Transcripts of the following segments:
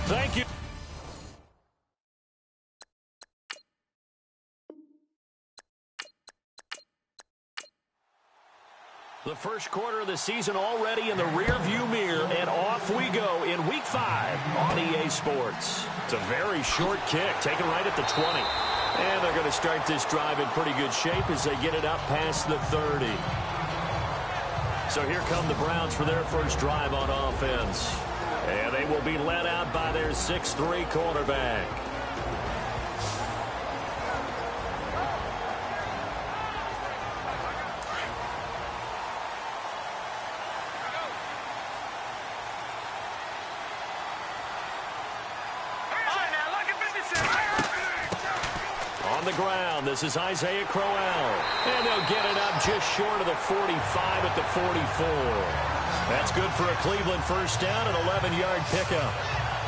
Thank you. The first quarter of the season already in the rearview mirror, and off we go in Week 5 on EA Sports. It's a very short kick, taken right at the 20. And they're going to start this drive in pretty good shape as they get it up past the 30. So here come the Browns for their first drive on offense. And they will be led out by their 6'3" quarterback. On the ground, this is Isaiah Crowell. And they'll get it up just short of the 45 at the 44. That's good for a Cleveland first down, an 11-yard pickup.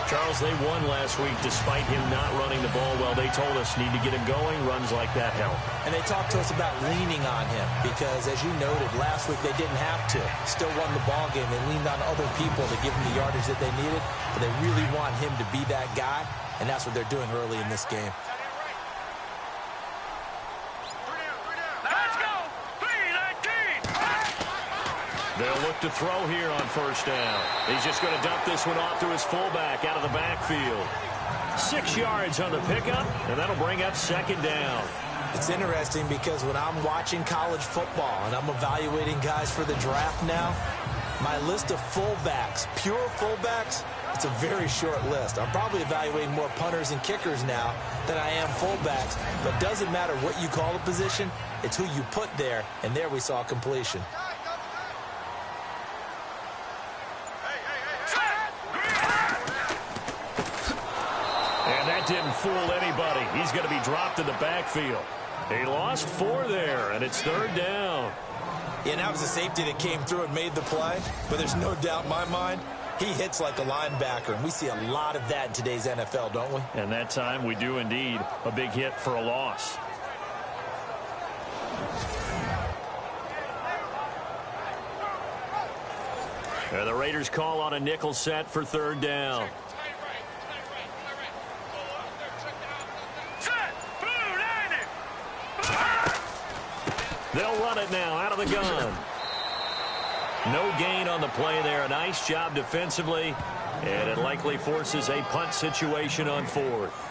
Charles, they won last week despite him not running the ball well. They told us need to get him going. Runs like that help. And they talked to us about leaning on him because, as you noted, last week they didn't have to. Still won the ball game. They leaned on other people to give him the yardage that they needed. But they really want him to be that guy, and that's what they're doing early in this game. They'll look to throw here on first down. He's just going to dump this one off to his fullback out of the backfield. 6 yards on the pickup, and that'll bring up second down. It's interesting because when I'm watching college football and I'm evaluating guys for the draft now, my list of fullbacks, pure fullbacks, it's a very short list. I'm probably evaluating more punters and kickers now than I am fullbacks. But it doesn't matter what you call a position, it's who you put there, and there we saw completion. Didn't fool anybody. He's going to be dropped in the backfield. He lost 4 there, and it's third down. Yeah, and that was a safety that came through and made the play. But there's no doubt in my mind, he hits like a linebacker. And we see a lot of that in today's NFL, don't we? And that time we do indeed. A big hit for a loss. And the Raiders call on a nickel set for third down. They'll run it now out of the gun. No gain on the play there. A nice job defensively. And it likely forces a punt situation on fourth.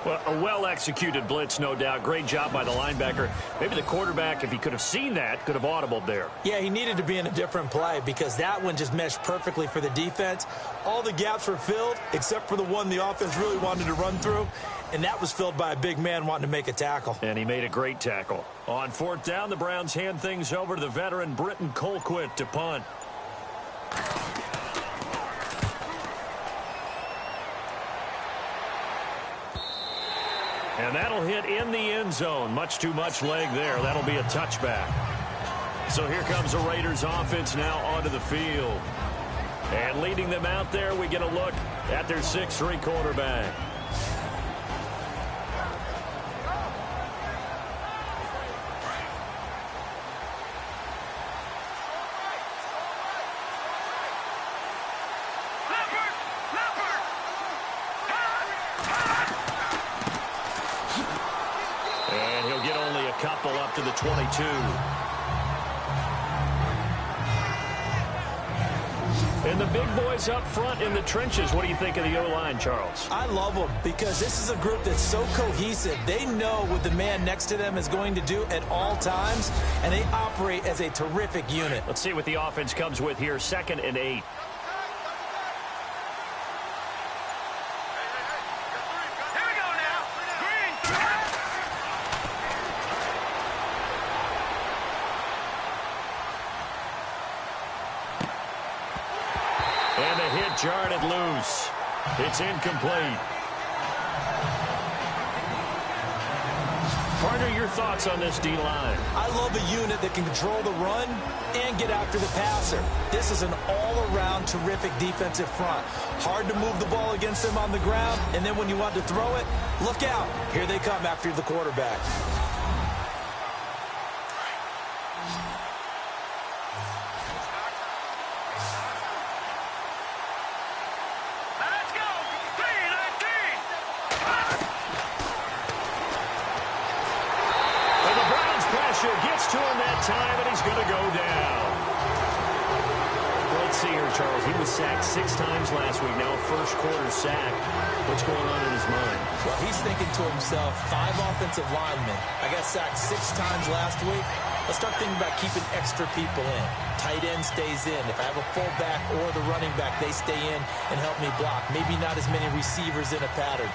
Well, a well-executed blitz, no doubt. Great job by the linebacker. Maybe the quarterback, if he could have seen that, could have audibled there. Yeah, he needed to be in a different play because that one just meshed perfectly for the defense. All the gaps were filled except for the one the offense really wanted to run through, and that was filled by a big man wanting to make a tackle. And he made a great tackle. On fourth down, the Browns hand things over to the veteran Britton Colquitt to punt. And that'll hit in the end zone. Much too much leg there. That'll be a touchback. So here comes the Raiders offense now onto the field. And leading them out there, we get a look at their 6'3" quarterback. And he'll get only a couple up to the 22. And the big boys up front in the trenches. What do you think of the O-line, Charles? I love them because this is a group that's so cohesive. They know what the man next to them is going to do at all times, and they operate as a terrific unit. Let's see what the offense comes with here. 2nd and 8. And the hit jarred it loose. It's incomplete. Partner, your thoughts on this D-line? I love a unit that can control the run and get after the passer. This is an all-around terrific defensive front. Hard to move the ball against them on the ground, and then when you want to throw it, look out. Here they come after the quarterback. Let's go! Pressure gets to him that time, and he's going to go down. Let's see here, Charles. He was sacked 6 times last week. Now a first-quarter sack. What's going on in his mind? Well, he's thinking to himself, 5 offensive linemen. I got sacked 6 times last week. Let's start thinking about keeping extra people in. Tight end stays in. If I have a fullback or the running back, they stay in and help me block. Maybe not as many receivers in a pattern.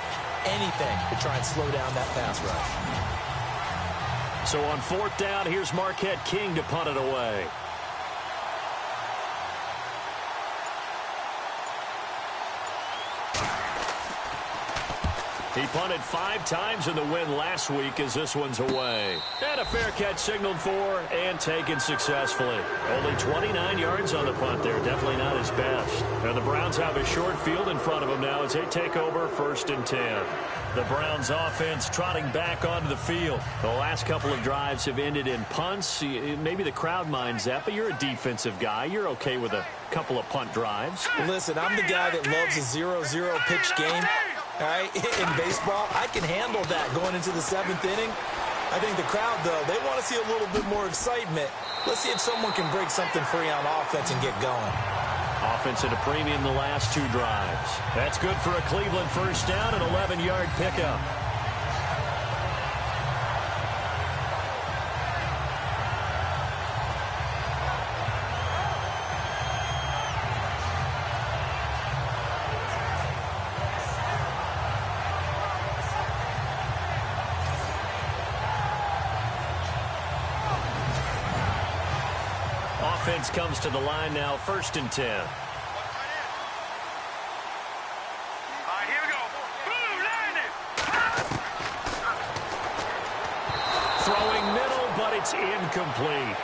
Anything to try and slow down that pass rush. So on 4th down, here's Marquette King to punt it away. He punted 5 times in the win last week as this one's away. And a fair catch signaled for and taken successfully. Only 29 yards on the punt there. Definitely not his best. And the Browns have a short field in front of them now as they take over 1st and 10. The Browns offense trotting back onto the field. The last couple of drives have ended in punts. Maybe the crowd minds that, but you're a defensive guy. You're okay with a couple of punt drives. Listen, I'm the guy that loves a 0-0 pitch game. All right, in baseball, I can handle that going into the 7th inning. I think the crowd, though, they want to see a little bit more excitement. Let's see if someone can break something free on offense and get going. Offense at a premium the last 2 drives. That's good for a Cleveland first down, an 11-yard pickup. Offense comes to the line now, 1st and 10. All right, here we go. Boom, landed. Throwing middle, but it's incomplete.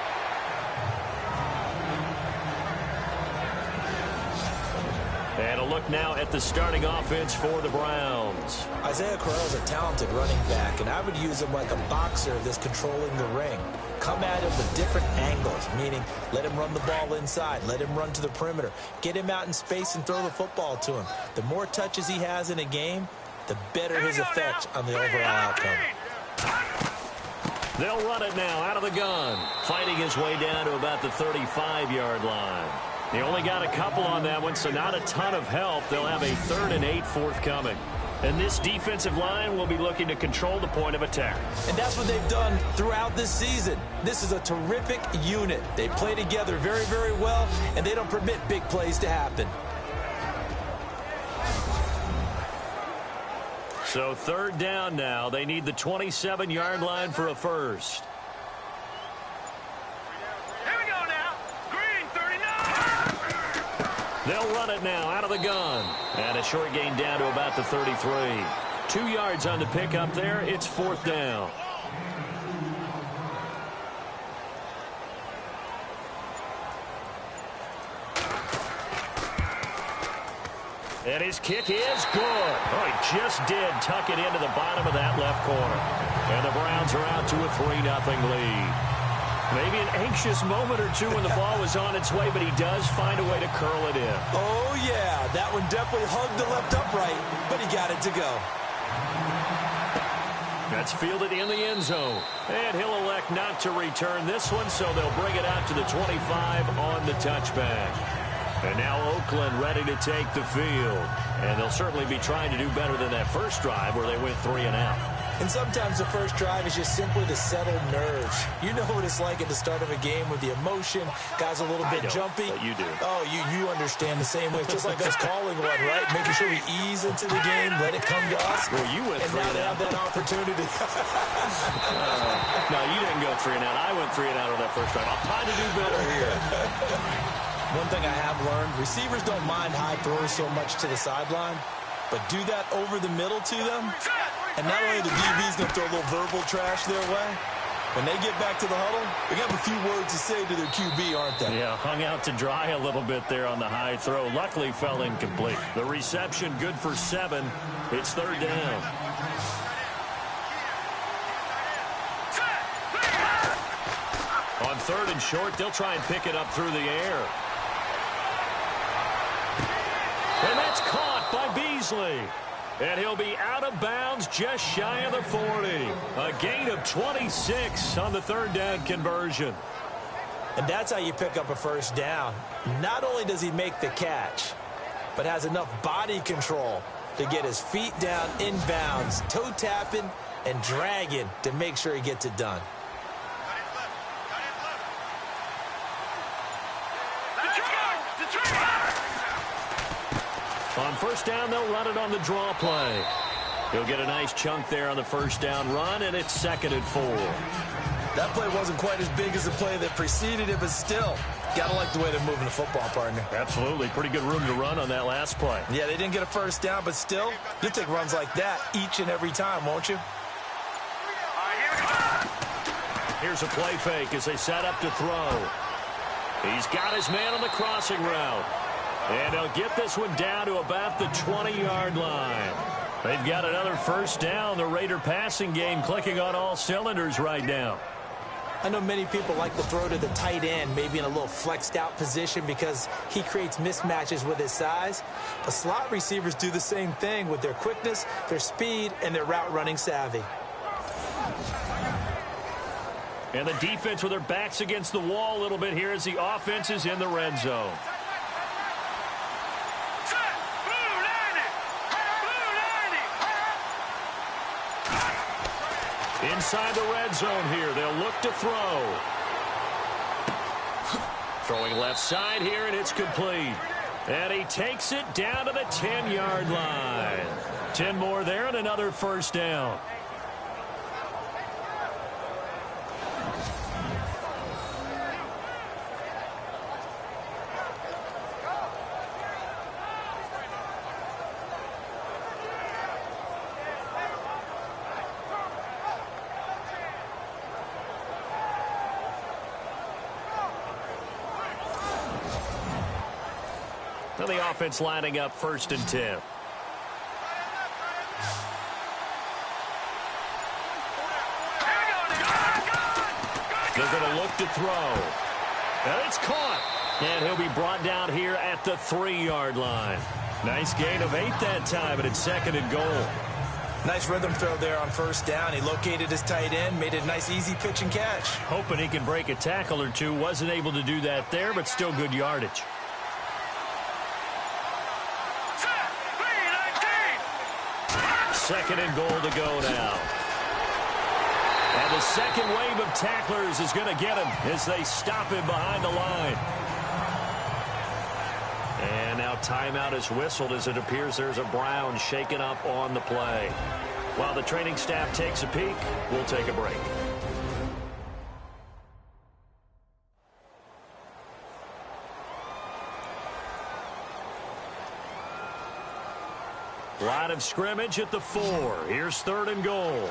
And a look now at the starting offense for the Browns. Isaiah Crowell's a talented running back, and I would use him like a boxer that's controlling the ring. Come at him with different angles, meaning let him run the ball inside, let him run to the perimeter, get him out in space and throw the football to him. The more touches he has in a game, the better his effect on the overall outcome. They'll run it now out of the gun, fighting his way down to about the 35-yard line. He only got a couple on that one, so not a ton of help. They'll have a 3rd and 8 forthcoming. And this defensive line will be looking to control the point of attack. And that's what they've done throughout this season. This is a terrific unit. They play together very, very well, and they don't permit big plays to happen. So 3rd down now. They need the 27-yard line for a first. Here we go now. Green, 39. They'll run it now out of the gun. And a short gain down to about the 33. 2 yards on the pickup there. It's 4th down. And his kick is good. Oh, he just did tuck it into the bottom of that left corner. And the Browns are out to a 3-0 lead. Maybe an anxious moment or two when the ball was on its way, but he does find a way to curl it in. Oh, yeah, that one definitely hugged the left upright, but he got it to go. That's fielded in the end zone. And he'll elect not to return this one, so they'll bring it out to the 25 on the touchback. And now Oakland ready to take the field. And they'll certainly be trying to do better than that first drive where they went 3 and out. And sometimes the first drive is just simply to settle nerves. You know what it's like at the start of a game with the emotion. Guys a little bit jumpy. But you do. Oh, you understand the same way. It's just like us calling one, right? Making sure we ease into the game, let it come to us. Well, you went 3 and now and they out. have that opportunity. No, you didn't go 3 and out. I went 3 and out on that first drive. I'm trying to do better here. One thing I have learned, receivers don't mind high throws so much to the sideline, but do that over the middle to them. And not only the DB's going to throw a little verbal trash their way, when they get back to the huddle, they have a few words to say to their QB, aren't they? Yeah, hung out to dry a little bit there on the high throw. Luckily fell incomplete. The reception good for 7. It's 3rd down. On 3rd and short, they'll try and pick it up through the air. And that's caught by Beasley. And he'll be out of bounds just shy of the 40. A gain of 26 on the third down conversion. And that's how you pick up a first down. Not only does he make the catch, but has enough body control to get his feet down in bounds, toe tapping and dragging to make sure he gets it done. On first down, they'll run it on the draw play. He'll get a nice chunk there on the first down run, and it's 2nd and 4. That play wasn't quite as big as the play that preceded it, but still, got to like the way they're moving the football, partner. Absolutely. Pretty good room to run on that last play. Yeah, they didn't get a first down, but still, you'll take runs like that each and every time, won't you? Here's a play fake as they set up to throw. He's got his man on the crossing route. And he'll get this one down to about the 20-yard line. They've got another first down. The Raider passing game clicking on all cylinders right now. I know many people like to throw to the tight end, maybe in a little flexed out position because he creates mismatches with his size. But slot receivers do the same thing with their quickness, their speed, and their route running savvy. And the defense with their backs against the wall a little bit here as the offense is in the red zone. Inside the red zone here, they'll look to throw. Throwing left side here, and it's complete. And he takes it down to the 10-yard line. 10 more there and another first down. Now the offense lining up 1st and 10. They're going to look to throw. And it's caught. And he'll be brought down here at the 3-yard line. Nice gain of 8 that time, and it's 2nd and goal. Nice rhythm throw there on first down. He located his tight end, made it a nice easy pitch and catch. Hoping he can break a tackle or two. Wasn't able to do that there, but still good yardage. Second and goal to go now. And the second wave of tacklers is going to get him as they stop him behind the line. And now timeout is whistled as it appears there's a Brown shaken up on the play. While the training staff takes a peek, we'll take a break. Line of scrimmage at the 4. Here's 3rd and goal.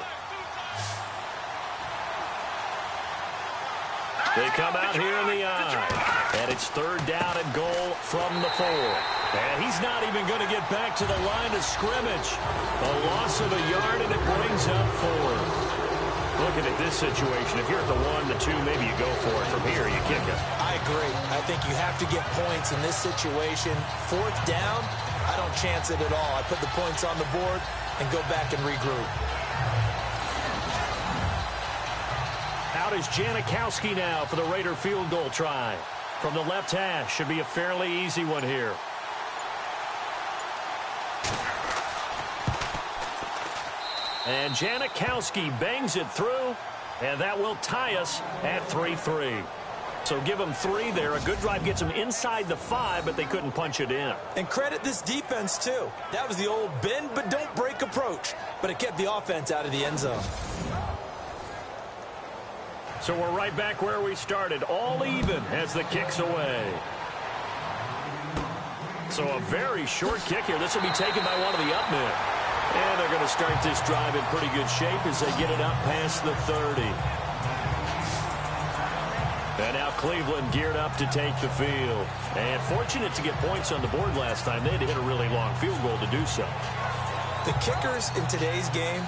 They come out here in the eye. And it's 3rd down and goal from the 4. And he's not even going to get back to the line of scrimmage. A loss of a yard, and it brings up 4th. Looking at this situation, if you're at the 1, the 2, maybe you go for it. From here, you kick it. I agree. I think you have to get points in this situation. 4th down, I don't chance it at all. I put the points on the board and go back and regroup. Out is Janikowski now for the Raider field goal try. From the left hash, should be a fairly easy one here. And Janikowski bangs it through, and that will tie us at 3-3. So give them 3 there. A good drive gets them inside the 5, but they couldn't punch it in. And credit this defense, too. That was the old bend but don't break approach, but it kept the offense out of the end zone. So we're right back where we started, all even as the kick's away. So a very short kick here. This will be taken by one of the up men. And they're going to start this drive in pretty good shape as they get it up past the 30. And now Cleveland geared up to take the field. And fortunate to get points on the board last time. They had to hit a really long field goal to do so. The kickers in today's game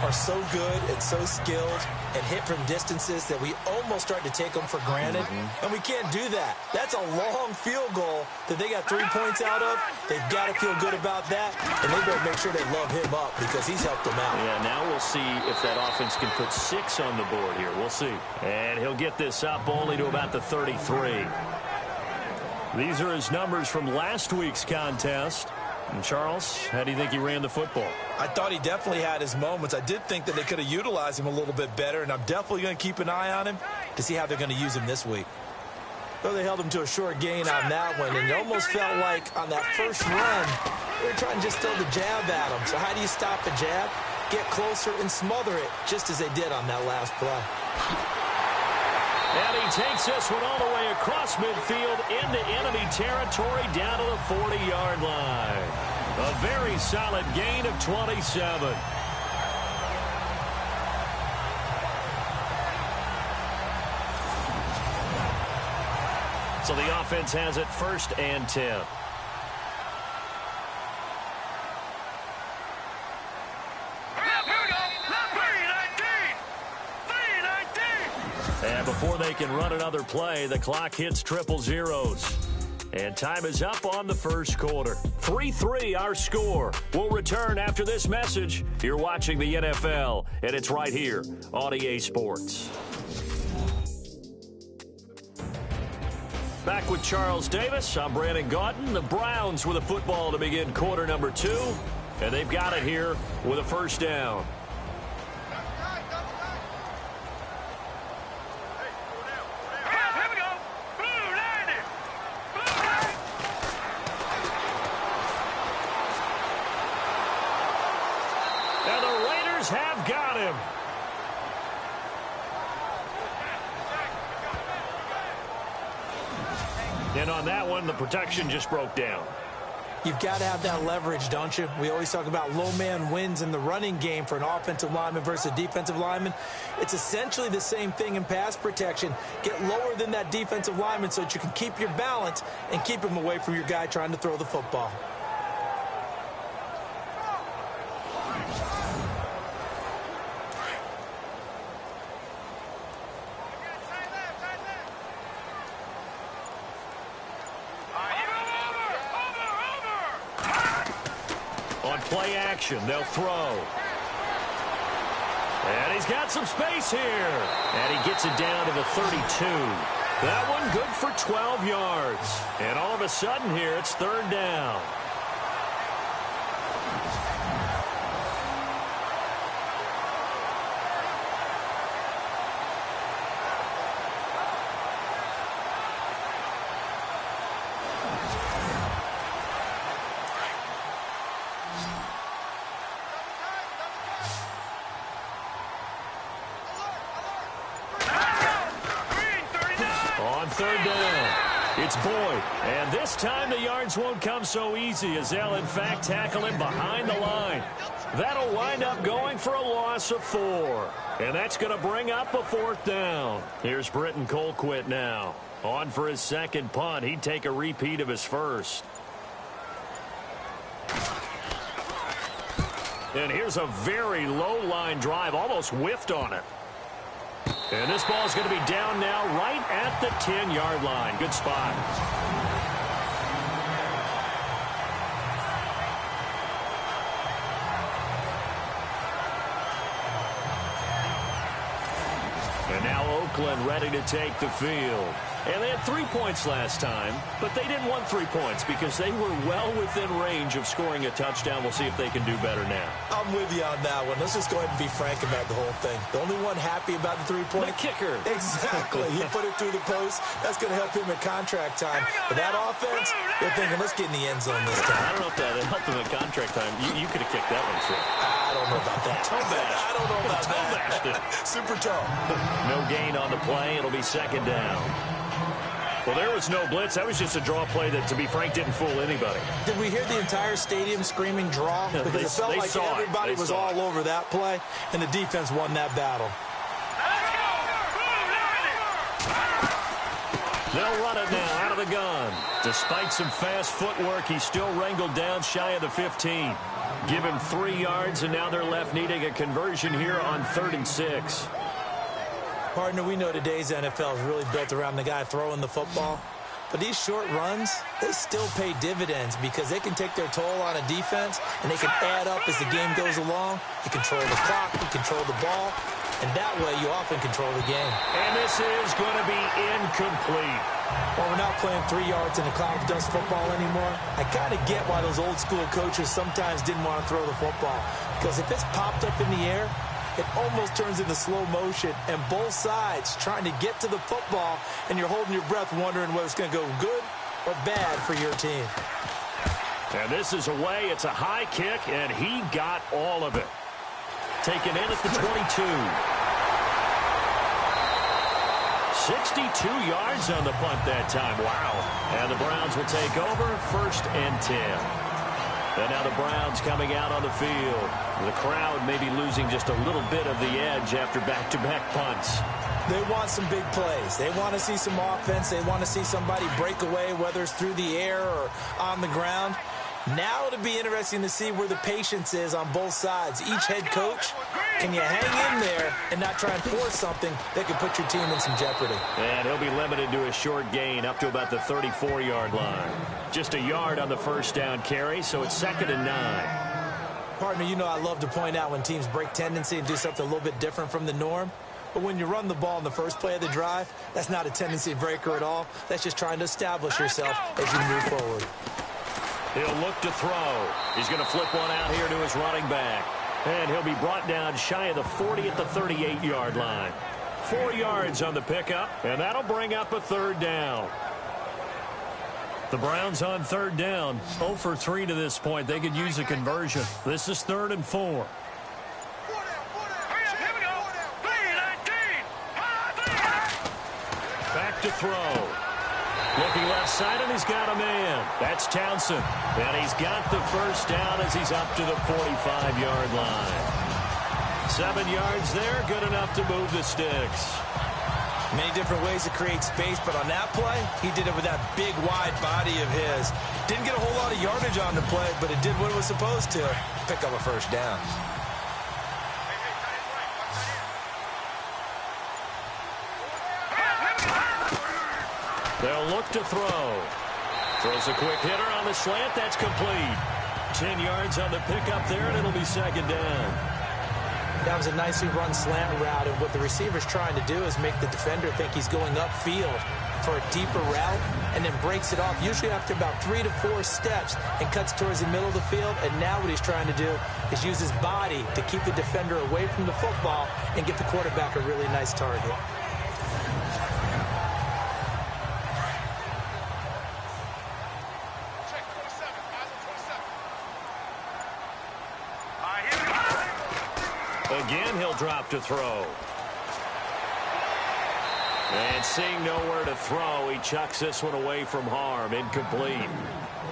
are so good and so skilled. and hit from distances that we almost start to take them for granted. And we can't do that. That's a long field goal that they got 3 points out of. They've got to feel good about that, and they better make sure they love him up because he's helped them out. Yeah, now we'll see if that offense can put 6 on the board here. We'll see. And he'll get this up only to about the 33. These are his numbers from last week's contest. And Charles, how do you think he ran the football? I thought he definitely had his moments. I did think that they could have utilized him a little bit better, and I'm definitely going to keep an eye on him to see how they're going to use him this week. Though they held him to a short gain on that one, and it almost felt like on that first run, they were trying to just throw the jab at him. So how do you stop the jab? Get closer and smother it, just as they did on that last play. And he takes this one all the way across midfield into enemy territory down to the 40-yard line. A very solid gain of 27. So the offense has it 1st and 10. And before they can run another play, the clock hits triple zeros. And time is up on the first quarter. 3-3 our score. We'll return after this message. You're watching the NFL, and it's right here on EA Sports. Back with Charles Davis. I'm Brandon Gaudin. The Browns with a football to begin quarter number 2. And they've got it here with a first down. And the Raiders have got him. And on that one, the protection just broke down. You've got to have that leverage, don't you? We always talk about low man wins in the running game for an offensive lineman versus a defensive lineman. It's essentially the same thing in pass protection. Get lower than that defensive lineman so that you can keep your balance and keep him away from your guy trying to throw the football. Play action. They'll throw. And he's got some space here. And he gets it down to the 32. That one good for 12 yards. And all of a sudden here, it's 3rd down. It's Boyd, and this time the yards won't come so easy as they'll in fact tackle him behind the line. That'll wind up going for a loss of 4, and that's going to bring up a 4th down. Here's Britton Colquitt now. On for his second punt. He'd take a repeat of his first. And here's a very low line drive, almost whiffed on it. And this ball is going to be down now right at the 10-yard line. Good spot. And now Oakland ready to take the field. And they had 3 points last time, but they didn't want 3 points because they were well within range of scoring a touchdown. We'll see if they can do better now. I'm with you on that one. Let's just go ahead and be frank about the whole thing. The only one happy about the 3-point. The kicker. Exactly. He put it through the post. That's going to help him at contract time. But that offense, they're thinking, let's get in the end zone this time. I don't know if that helped him at contract time. You could have kicked that one through. I don't know about that. Toe bash. I don't know about Toe bashed it. Super toe. No gain on the play. It'll be 2nd down. Well, there was no blitz. That was just a draw play that, to be frank, didn't fool anybody. Did we hear the entire stadium screaming draw? Because it felt like everybody was all over that play, and the defense won that battle. They'll run it now out of the gun. Despite some fast footwork, he's still wrangled down shy of the 15. Give him 3 yards, and now they're left needing a conversion here on 3rd and 6. Partner, we know today's NFL is really built around the guy throwing the football. But these short runs, they still pay dividends because they can take their toll on a defense, and they can add up as the game goes along. You control the clock, you control the ball, and that way you often control the game. And this is going to be incomplete. Well, we're not playing 3 yards in a cloud of dust football anymore. I kind of get why those old school coaches sometimes didn't want to throw the football. Because if it's popped up in the air, it almost turns into slow motion, and both sides trying to get to the football, and you're holding your breath wondering whether it's going to go good or bad for your team. And this is away. It's a high kick, and he got all of it. Taken in at the 22. 62 yards on the punt that time. Wow. And the Browns will take over, 1st and 10. And now the Browns coming out on the field. The crowd maybe losing just a little bit of the edge after back-to-back punts. They want some big plays. They want to see some offense. They want to see somebody break away, whether it's through the air or on the ground. Now it'll be interesting to see where the patience is on both sides. Each head coach, can you hang in there and not try and force something that could put your team in some jeopardy? And he'll be limited to a short gain up to about the 34-yard line. Just a yard on the first down carry, so it's 2nd and 9. Partner, you know I love to point out when teams break tendency and do something a little bit different from the norm. But when you run the ball in the first play of the drive, that's not a tendency breaker at all. That's just trying to establish yourself as you move forward. He'll look to throw. He's going to flip one out here to his running back. And he'll be brought down shy of the 40 at the 38-yard line. 4 yards on the pickup, and that'll bring up a 3rd down. The Browns on 3rd down. 0 for 3 to this point. They could use a conversion. This is 3rd and 4. Back to throw. Looking left side, and he's got a man. That's Townsend. And he's got the first down as he's up to the 45-yard line. 7 yards there, good enough to move the sticks. Many different ways to create space, but on that play, he did it with that big, wide body of his. Didn't get a whole lot of yardage on the play, but it did what it was supposed to. Pick up a first down. They'll look to throw. Throws a quick hitter on the slant. That's complete. 10 yards on the pickup there, and it'll be 2nd down. That was a nicely run slant route, and what the receiver's trying to do is make the defender think he's going upfield for a deeper route, and then breaks it off, usually after about 3 to 4 steps, and cuts towards the middle of the field. And now what he's trying to do is use his body to keep the defender away from the football and get the quarterback a really nice target. Again, he'll drop to throw. And seeing nowhere to throw, he chucks this one away from harm. Incomplete.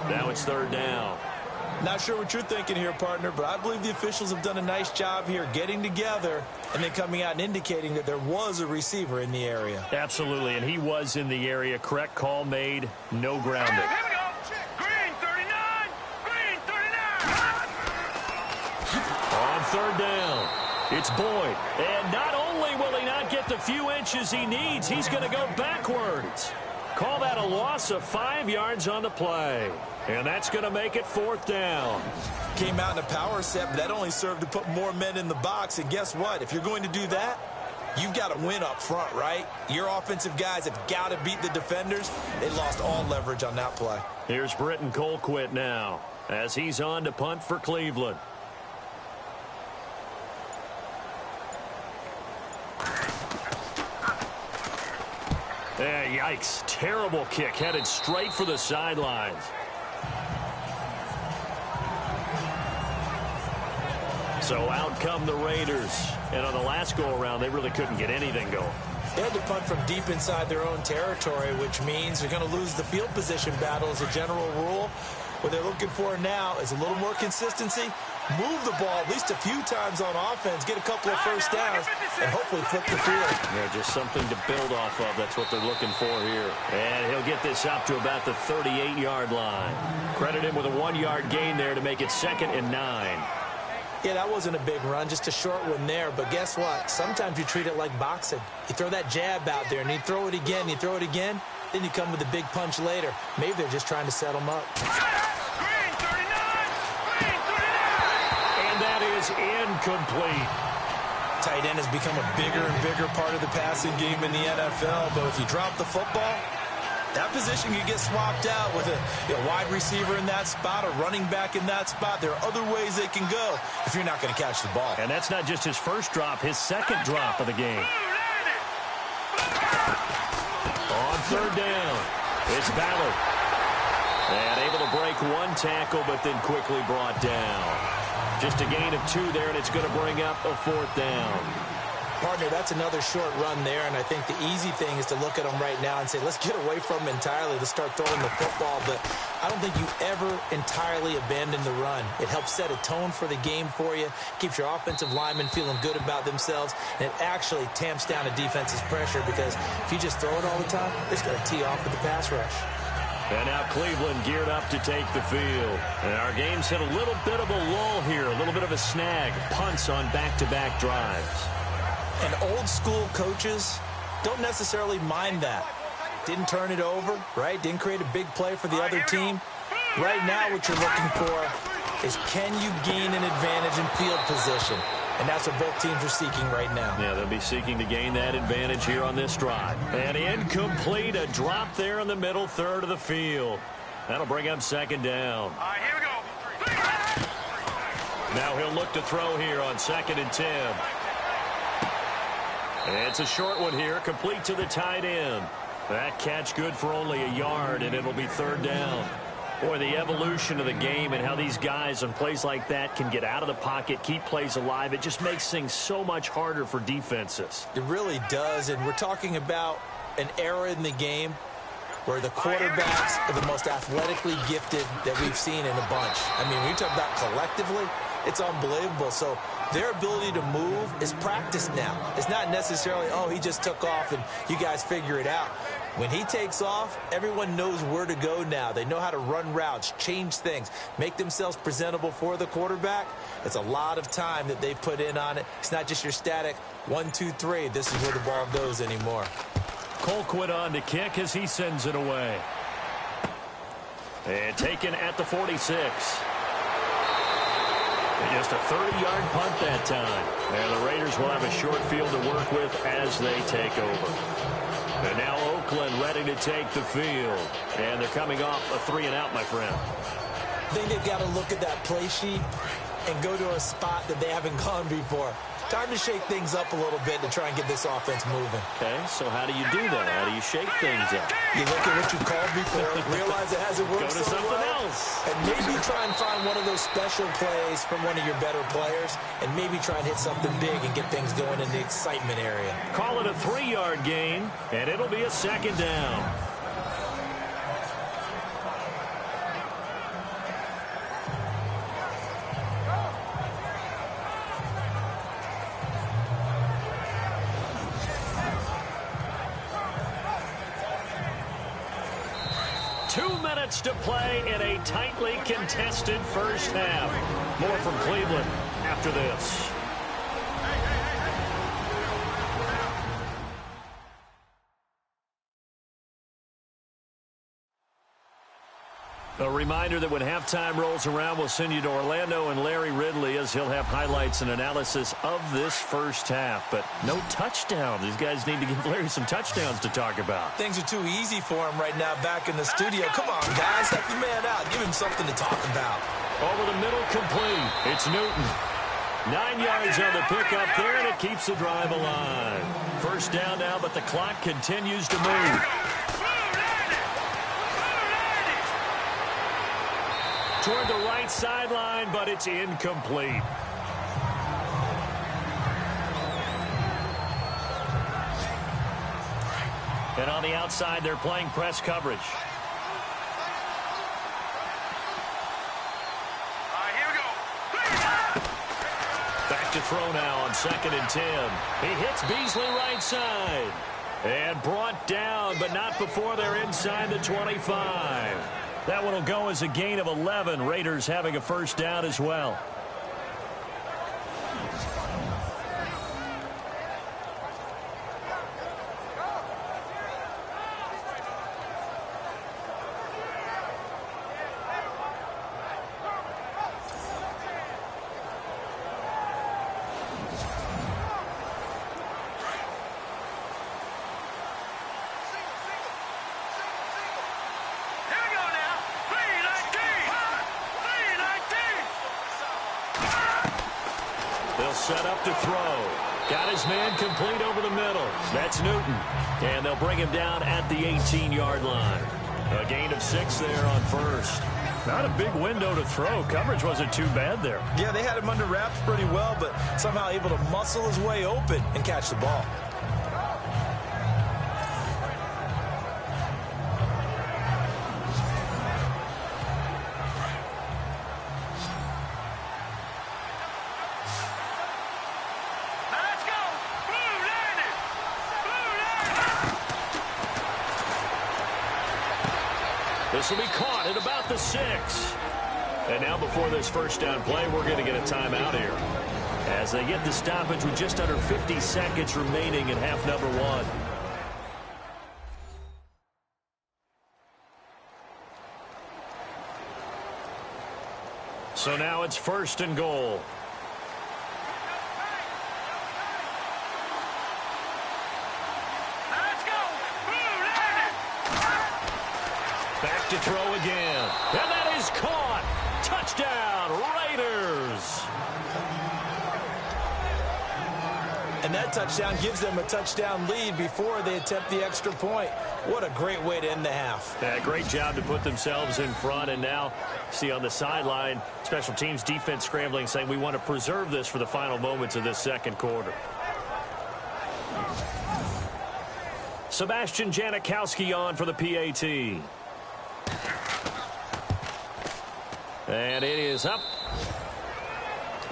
Now it's 3rd down. Not sure what you're thinking here, partner, but I believe the officials have done a nice job here getting together and then coming out and indicating that there was a receiver in the area. Absolutely, and he was in the area. Correct call made. No grounding. Here we go. Green 39. Green 39. On 3rd down, it's Boyd. And not only will he not get the few inches he needs, he's going to go backwards. Call that a loss of 5 yards on the play. And that's going to make it 4th down. Came out in a power set, but that only served to put more men in the box. And guess what? If you're going to do that, you've got to win up front, right? Your offensive guys have got to beat the defenders. They lost all leverage on that play. Here's Britton Colquitt now as he's on to punt for Cleveland. Yikes. Terrible kick headed straight for the sidelines. So out come the Raiders. And on the last go-around, they really couldn't get anything going. They had to punt from deep inside their own territory, which means they're going to lose the field position battle as a general rule. What they're looking for now is a little more consistency, move the ball at least a few times on offense, get a couple of first downs, and hopefully flip the field. Yeah, just something to build off of. That's what they're looking for here. And he'll get this up to about the 38-yard line. Credit him with a 1-yard gain there to make it 2nd and 9. Yeah, that wasn't a big run, just a short one there. But guess what? Sometimes you treat it like boxing. You throw that jab out there, and you throw it again, you throw it again, then you come with a big punch later. Maybe they're just trying to set them up. Green 39! Green 39! And that is incomplete. Tight end has become a bigger and bigger part of the passing game in the NFL. But if you drop the football, that position can get swapped out with a wide receiver in that spot, a running back in that spot. There are other ways they can go if you're not going to catch the ball. And that's not just his first drop, his second drop of the game. On third down, it's Ballard. And able to break one tackle, but then quickly brought down. Just a gain of 2 there, and it's going to bring up a 4th down. Partner, that's another short run there, and I think the easy thing is to look at them right now and say, let's get away from them entirely. Let's start throwing the football, but I don't think you ever entirely abandon the run. It helps set a tone for the game for you, keeps your offensive linemen feeling good about themselves, and it actually tamps down a defense's pressure because if you just throw it all the time, it's going to tee off with the pass rush. And now Cleveland geared up to take the field. And our game's hit a little bit of a lull here, a little bit of a snag. Punts on back-to-back drives. And old-school coaches don't necessarily mind that. Didn't turn it over, right? Didn't create a big play for the other team. Right now what you're looking for is can you gain an advantage in field position? And that's what both teams are seeking right now. Yeah, they'll be seeking to gain that advantage here on this drive. And incomplete, a drop there in the middle third of the field. That'll bring up 2nd down. All right, here we go. Now he'll look to throw here on 2nd and 10. It's a short one here, complete to the tight end. That catch good for only a yard, and it'll be 3rd down. Boy, the evolution of the game and how these guys on plays like that can get out of the pocket, keep plays alive, it just makes things so much harder for defenses. It really does, and we're talking about an era in the game where the quarterbacks are the most athletically gifted that we've seen in a bunch. I mean, when you talk about collectively, it's unbelievable. So their ability to move is practiced now. It's not necessarily, oh, he just took off and you guys figure it out. When he takes off, everyone knows where to go now. They know how to run routes, change things, make themselves presentable for the quarterback. It's a lot of time that they put in on it. It's not just your static 1, 2, 3. This is where the ball goes anymore. Colquitt on to kick as he sends it away. And taken at the 46. Just a 30-yard punt that time. And the Raiders will have a short field to work with as they take over. And now Oakland ready to take the field. And they're coming off a 3-and-out, my friend. I think they've got to look at that play sheet and go to a spot that they haven't gone before. Time to shake things up a little bit to try and get this offense moving. Okay, so how do you do that? How do you shake things up? You look at what you called before, realize it hasn't worked Go to so something well, else. and maybe try and find one of those special plays from one of your better players, and maybe try and hit something big and get things going in the excitement area. Call it a 3-yard gain, and it'll be a 2nd down. To play in a tightly contested first half. More from Cleveland after this. A reminder that when halftime rolls around, we'll send you to Orlando and Larry Ridley as he'll have highlights and analysis of this first half. But no touchdown. These guys need to give Larry some touchdowns to talk about. Things are too easy for him right now back in the studio. Come on, guys. Help the man out. Give him something to talk about. Over the middle, complete. It's Newton. 9 yards on the pickup there, and it keeps the drive alive. First down now, but the clock continues to move. Toward the right sideline, but it's incomplete. And on the outside, they're playing press coverage. All right, here we go. Back to throw now on 2nd and 10. He hits Beasley right side. And brought down, but not before they're inside the 25. That one will go as a gain of 11. Raiders having a first down as well. set up to throw. Got his man complete over the middle. That's Newton. And they'll bring him down at the 18-yard line. A gain of 6 there on first. Not a big window to throw. Coverage wasn't too bad there. Yeah, they had him under wraps pretty well, but somehow able to muscle his way open and catch the ball. This will be caught at about the 6. And now before this first down play, we're going to get a timeout here. As they get the stoppage with just under 50 seconds remaining in half number 1. So now it's 1st and goal. Back to throw again. And that is caught. Touchdown, Raiders. And that touchdown gives them a touchdown lead before they attempt the extra point. What a great way to end the half. Yeah, great job to put themselves in front. And now, see on the sideline, special teams defense scrambling, saying we want to preserve this for the final moments of this second quarter. Sebastian Janikowski on for the PAT. And it is up.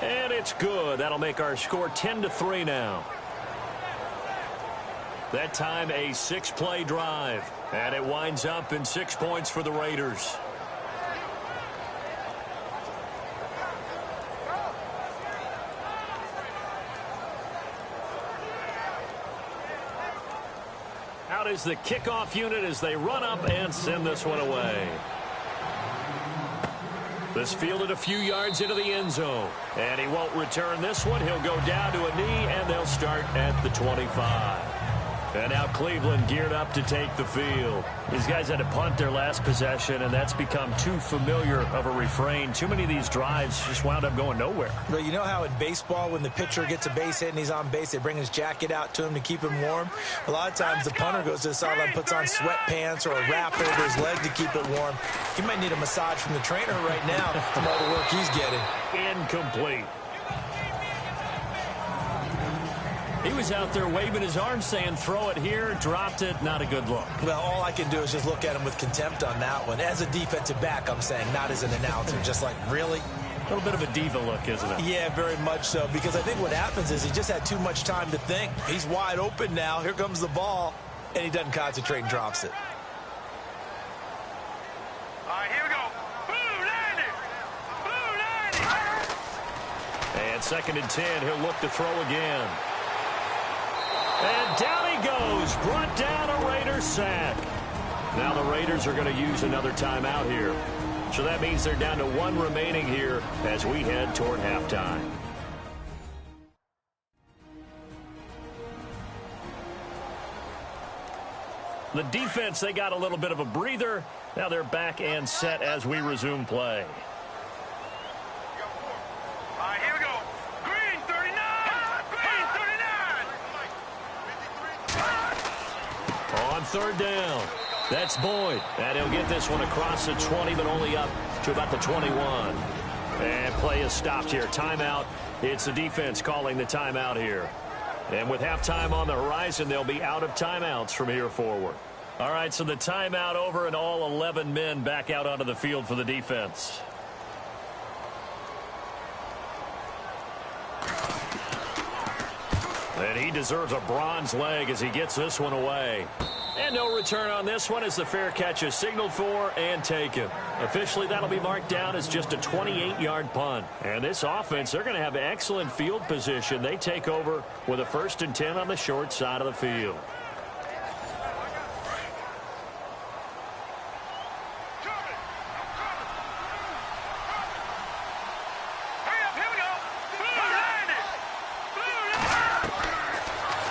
And it's good. That'll make our score 10-3 now. That time a 6-play drive. And it winds up in 6 points for the Raiders. Out is the kickoff unit as they run up and send this one away. This fielded a few yards into the end zone. And he won't return this one. He'll go down to a knee, and they'll start at the 25. And now Cleveland geared up to take the field. These guys had to punt their last possession, and that's become too familiar of a refrain. Too many of these drives just wound up going nowhere. But you know how in baseball, when the pitcher gets a base hit and he's on base, they bring his jacket out to him to keep him warm? A lot of times the punter goes to the sideline, puts on sweatpants or a wrap over his leg to keep it warm. He might need a massage from the trainer right now from all the work he's getting. Incomplete. He was out there waving his arms saying, throw it here, dropped it, not a good look. Well, all I can do is just look at him with contempt on that one. As a defensive back, I'm saying, not as an announcer. Just like, really? A little bit of a diva look, isn't it? Yeah, very much so. Because I think what happens is he just had too much time to think. He's wide open now. Here comes the ball. And he doesn't concentrate and drops it. All right, here we go. Blue landing. Blue landing. And 2nd and 10. He'll look to throw again. And down he goes. Brought down a Raiders sack. Now the Raiders are going to use another timeout here. So that means they're down to 1 remaining here as we head toward halftime. The defense, they got a little bit of a breather. Now they're back and set as we resume play. All right, here we go. Green 39. Green 39. On 3rd down. That's Boyd. And he'll get this one across the 20, but only up to about the 21. And play is stopped here. Timeout. It's the defense calling the timeout here. And with halftime on the horizon, they'll be out of timeouts from here forward. All right, so the timeout over and all 11 men back out onto the field for the defense. And he deserves a bronze leg as he gets this one away. And no return on this one as the fair catch is signaled for and taken. Officially, that'll be marked down as just a 28-yard punt. And this offense, they're going to have excellent field position. They take over with a 1st and 10 on the short side of the field.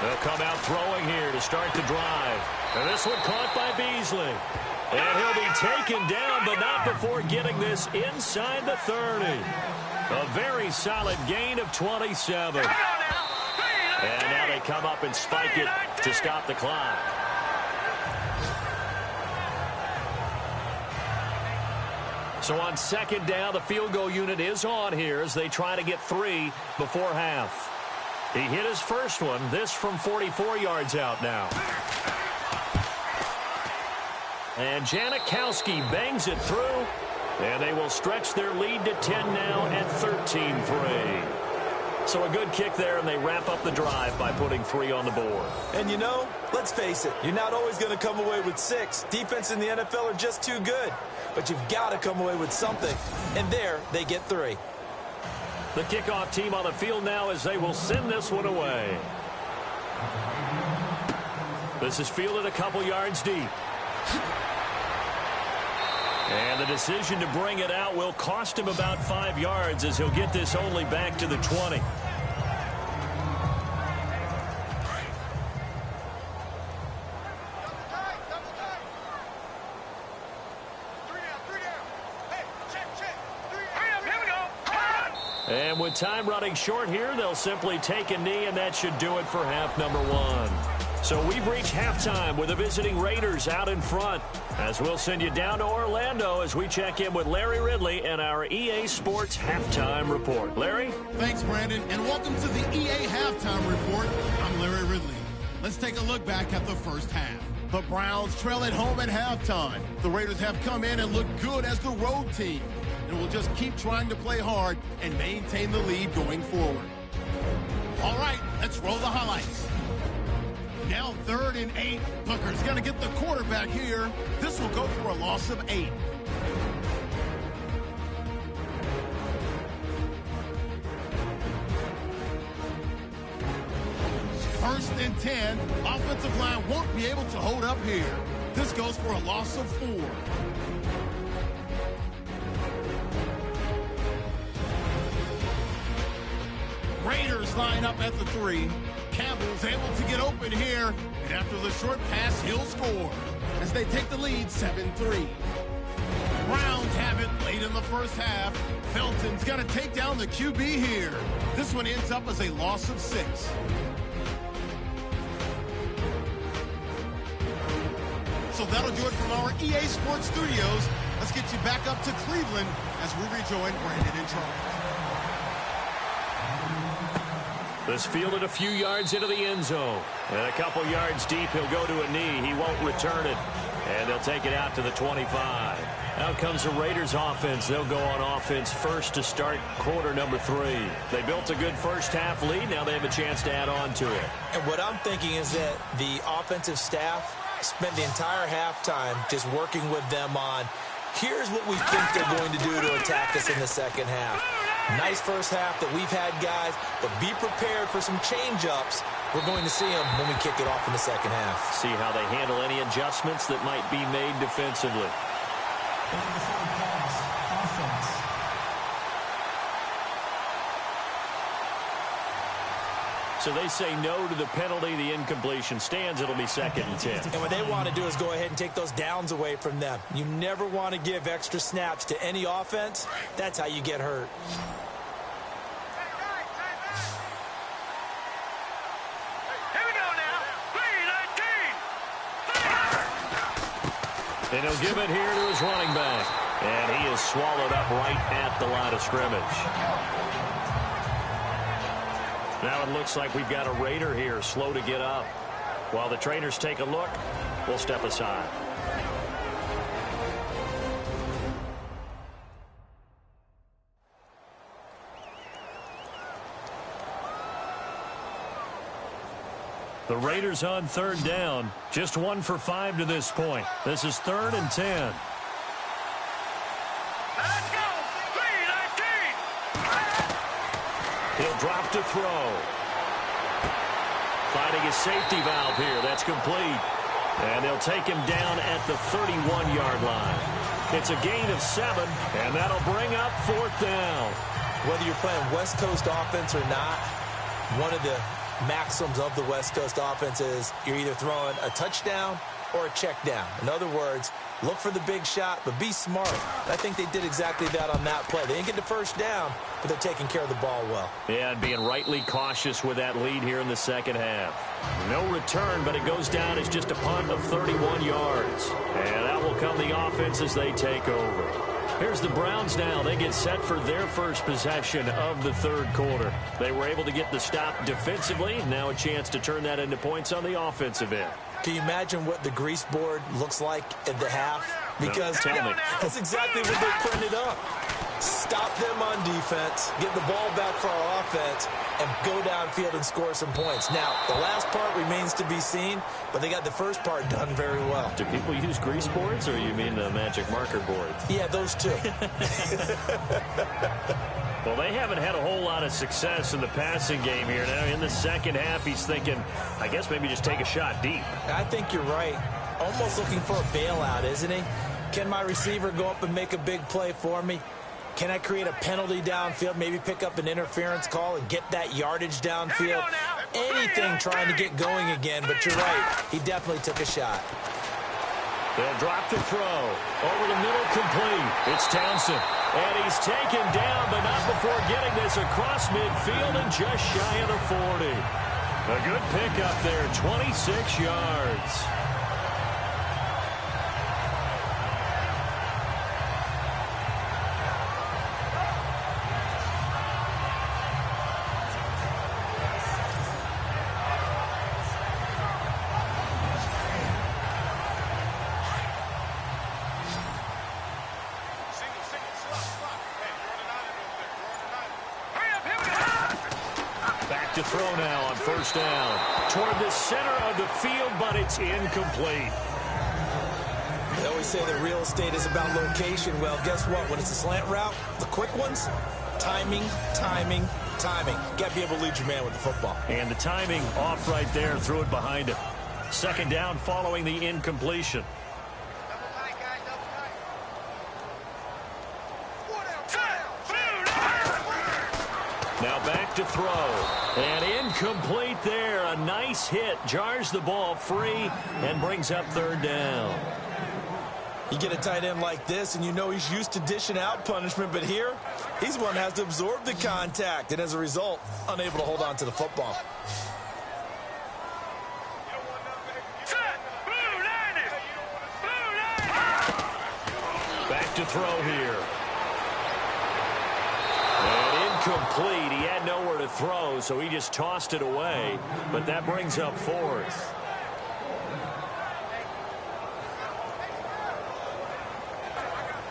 They'll come out throwing here to start the drive. And this one caught by Beasley. And he'll be taken down, but not before getting this inside the 30. A very solid gain of 27. And now they come up and spike it to stop the clock. So on second down, the field goal unit is on here as they try to get 3 before half. He hit his first one. This from 44 yards out now. And Janikowski bangs it through. And they will stretch their lead to 10 now at 13-3. So a good kick there, and they wrap up the drive by putting 3 on the board. And you know, let's face it, you're not always going to come away with 6. Defense in the NFL are just too good. But you've got to come away with something. And there, they get 3. The kickoff team on the field now as they will send this one away. This is fielded a couple yards deep. And the decision to bring it out will cost him about 5 yards as he'll get this only back to the 20. And with time running short here, they'll simply take a knee, and that should do it for half number 1. So we've reached halftime with the visiting Raiders out in front. As we'll send you down to Orlando as we check in with Larry Ridley and our EA Sports Halftime Report. Larry? Thanks, Brandon, and welcome to the EA Halftime Report. I'm Larry Ridley. Let's take a look back at the first half. The Browns trail at home at halftime. The Raiders have come in and looked good as the road team, and will just keep trying to play hard and maintain the lead going forward. All right, let's roll the highlights. Now 3rd and 8. Booker's going to get the quarterback here. This will go for a loss of 8. First and 10. Offensive line won't be able to hold up here. This goes for a loss of 4. Raiders line up at the 3. Campbell's able to get open here, and after the short pass, he'll score as they take the lead 7-3. Browns have it late in the first half. Felton's going to take down the QB here. This one ends up as a loss of 6. So that'll do it from our EA Sports Studios. Let's get you back up to Cleveland as we rejoin Brandon and Charles. This fielded a few yards into the end zone. And a couple yards deep, he'll go to a knee. He won't return it. And they'll take it out to the 25. Out comes the Raiders offense. They'll go on offense first to start quarter number 3. They built a good first half lead. Now they have a chance to add on to it. And what I'm thinking is that the offensive staff spent the entire halftime just working with them on, here's what we think they're going to do to attack us in the second half. Nice first half that we've had, guys, but be prepared for some change-ups. We're going to see them when we kick it off in the second half. See how they handle any adjustments that might be made defensively. So they say no to the penalty. The incompletion stands. It'll be 2nd and 10. And what they want to do is go ahead and take those downs away from them. You never want to give extra snaps to any offense. That's how you get hurt. Here we go now. 3-19. And he'll give it here to his running back. And he is swallowed up right at the line of scrimmage. Now it looks like we've got a Raider here, slow to get up. While the trainers take a look, we'll step aside. The Raiders on 3rd down. Just 1 for 5 to this point. This is 3rd and 10. Let's go. 3-19. He'll drop to throw. Finding his safety valve here. That's complete. And they'll take him down at the 31-yard line. It's a gain of 7, and that'll bring up 4th down. Whether you're playing West Coast offense or not, one of the maxims of the West Coast offense is you're either throwing a touchdown or a check down. In other words, look for the big shot, but be smart. I think they did exactly that on that play. They didn't get the first down, but they're taking care of the ball well. Yeah, and being rightly cautious with that lead here in the second half. No return, but it goes down as just a punt of 31 yards. And that will come the offense as they take over. Here's the Browns now. They get set for their first possession of the third quarter. They were able to get the stop defensively. Now a chance to turn that into points on the offensive end. Can you imagine what the grease board looks like at the half? Because Tell me. that's exactly what they printed up. Stop them on defense, get the ball back for our offense, and go downfield and score some points. Now, the last part remains to be seen, but they got the first part done very well. Do people use grease boards, or you mean the magic marker boards? Yeah, those two. Well, they haven't had a whole lot of success in the passing game here. Now, in the second half, he's thinking, I guess maybe just take a shot deep. I think you're right. Almost looking for a bailout, isn't he? Can my receiver go up and make a big play for me? Can I create a penalty downfield, maybe pick up an interference call and get that yardage downfield? Anything trying to get going again, but you're right. He definitely took a shot. They'll drop the throw. Over the middle, complete. It's Townsend. And he's taken down, but not before getting this across midfield and just shy of the 40. A good pickup there, 26 yards. To throw now on first down toward the center of the field, but it's incomplete. They always say that real estate is about location. Well, guess what? When it's a slant route, the quick ones, timing, timing, timing. Got to be able to lead your man with the football. And the timing off right there, threw it behind him. Second down following the incompletion. Now back to throw. And incomplete there. A nice hit. Jars the ball free and brings up third down. You get a tight end like this, and you know he's used to dishing out punishment, but here, he's one that has to absorb the contact, and as a result, unable to hold on to the football. Back to throw here. And incomplete. He had nowhere to throw, so he just tossed it away. But that brings up fourth.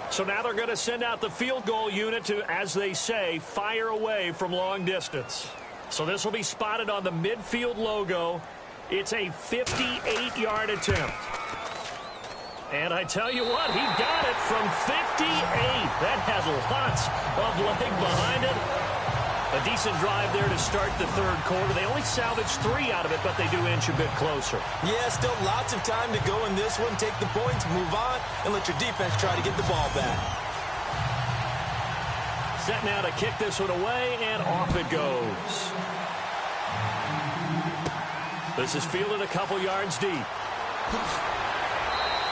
So now they're going to send out the field goal unit to, as they say, fire away from long distance. So this will be spotted on the midfield logo. It's a 58-yard attempt. And I tell you what, he got it from 58. That had lots of leg behind it. A decent drive there to start the third quarter. They only salvaged 3 out of it, but they do inch a bit closer. Yeah, still lots of time to go in this one. Take the points, move on, and let your defense try to get the ball back. Set now to kick this one away, and off it goes. This is fielded a couple yards deep.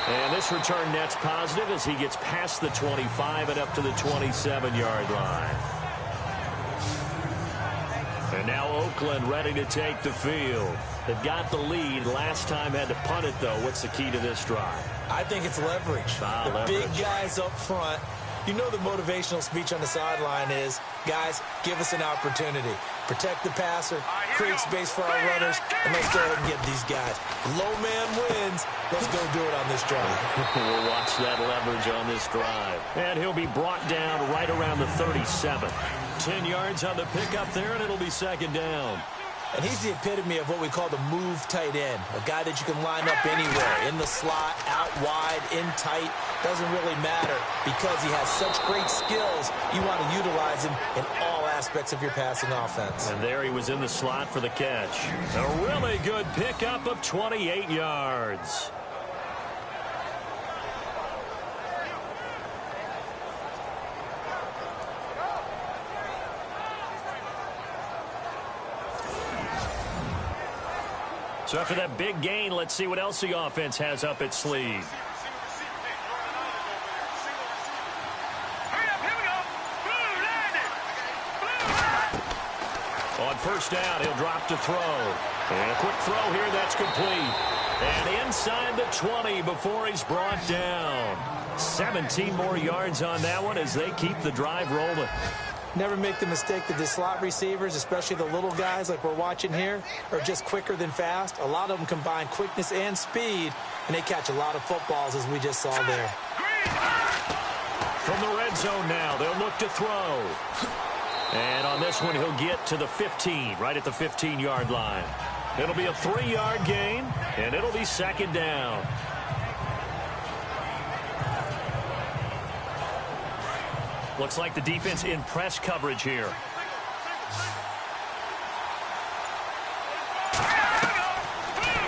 And this return net's positive as he gets past the 25 and up to the 27-yard line. And now Oakland ready to take the field. They've got the lead. Last time had to punt it, though. What's the key to this drive? I think it's leverage. The big guys up front. You know the motivational speech on the sideline is, guys, give us an opportunity. Protect the passer, create space for our runners, and let's go ahead and get these guys. Low man wins. Let's go do it on this drive. We'll watch that leverage on this drive. And he'll be brought down right around the 37. 10 yards on the pickup there, and it'll be second down. And he's the epitome of what we call the move tight end, a guy that you can line up anywhere, in the slot, out wide, in tight. Doesn't really matter because he has such great skills. You want to utilize him in all aspects of your passing offense. And there he was in the slot for the catch. A really good pickup of 28 yards. So after that big gain, let's see what else the offense has up its sleeve. On first down, he'll drop to throw. And a quick throw here, that's complete. And inside the 20 before he's brought down. 17 more yards on that one as they keep the drive rolling. Never make the mistake that the slot receivers, especially the little guys like we're watching here, are just quicker than fast. A lot of them combine quickness and speed, and they catch a lot of footballs, as we just saw there. From the red zone now, they'll look to throw. And on this one, he'll get to the 15, right at the 15-yard line. It'll be a 3-yard gain, and it'll be second down. Looks like the defense in press coverage here.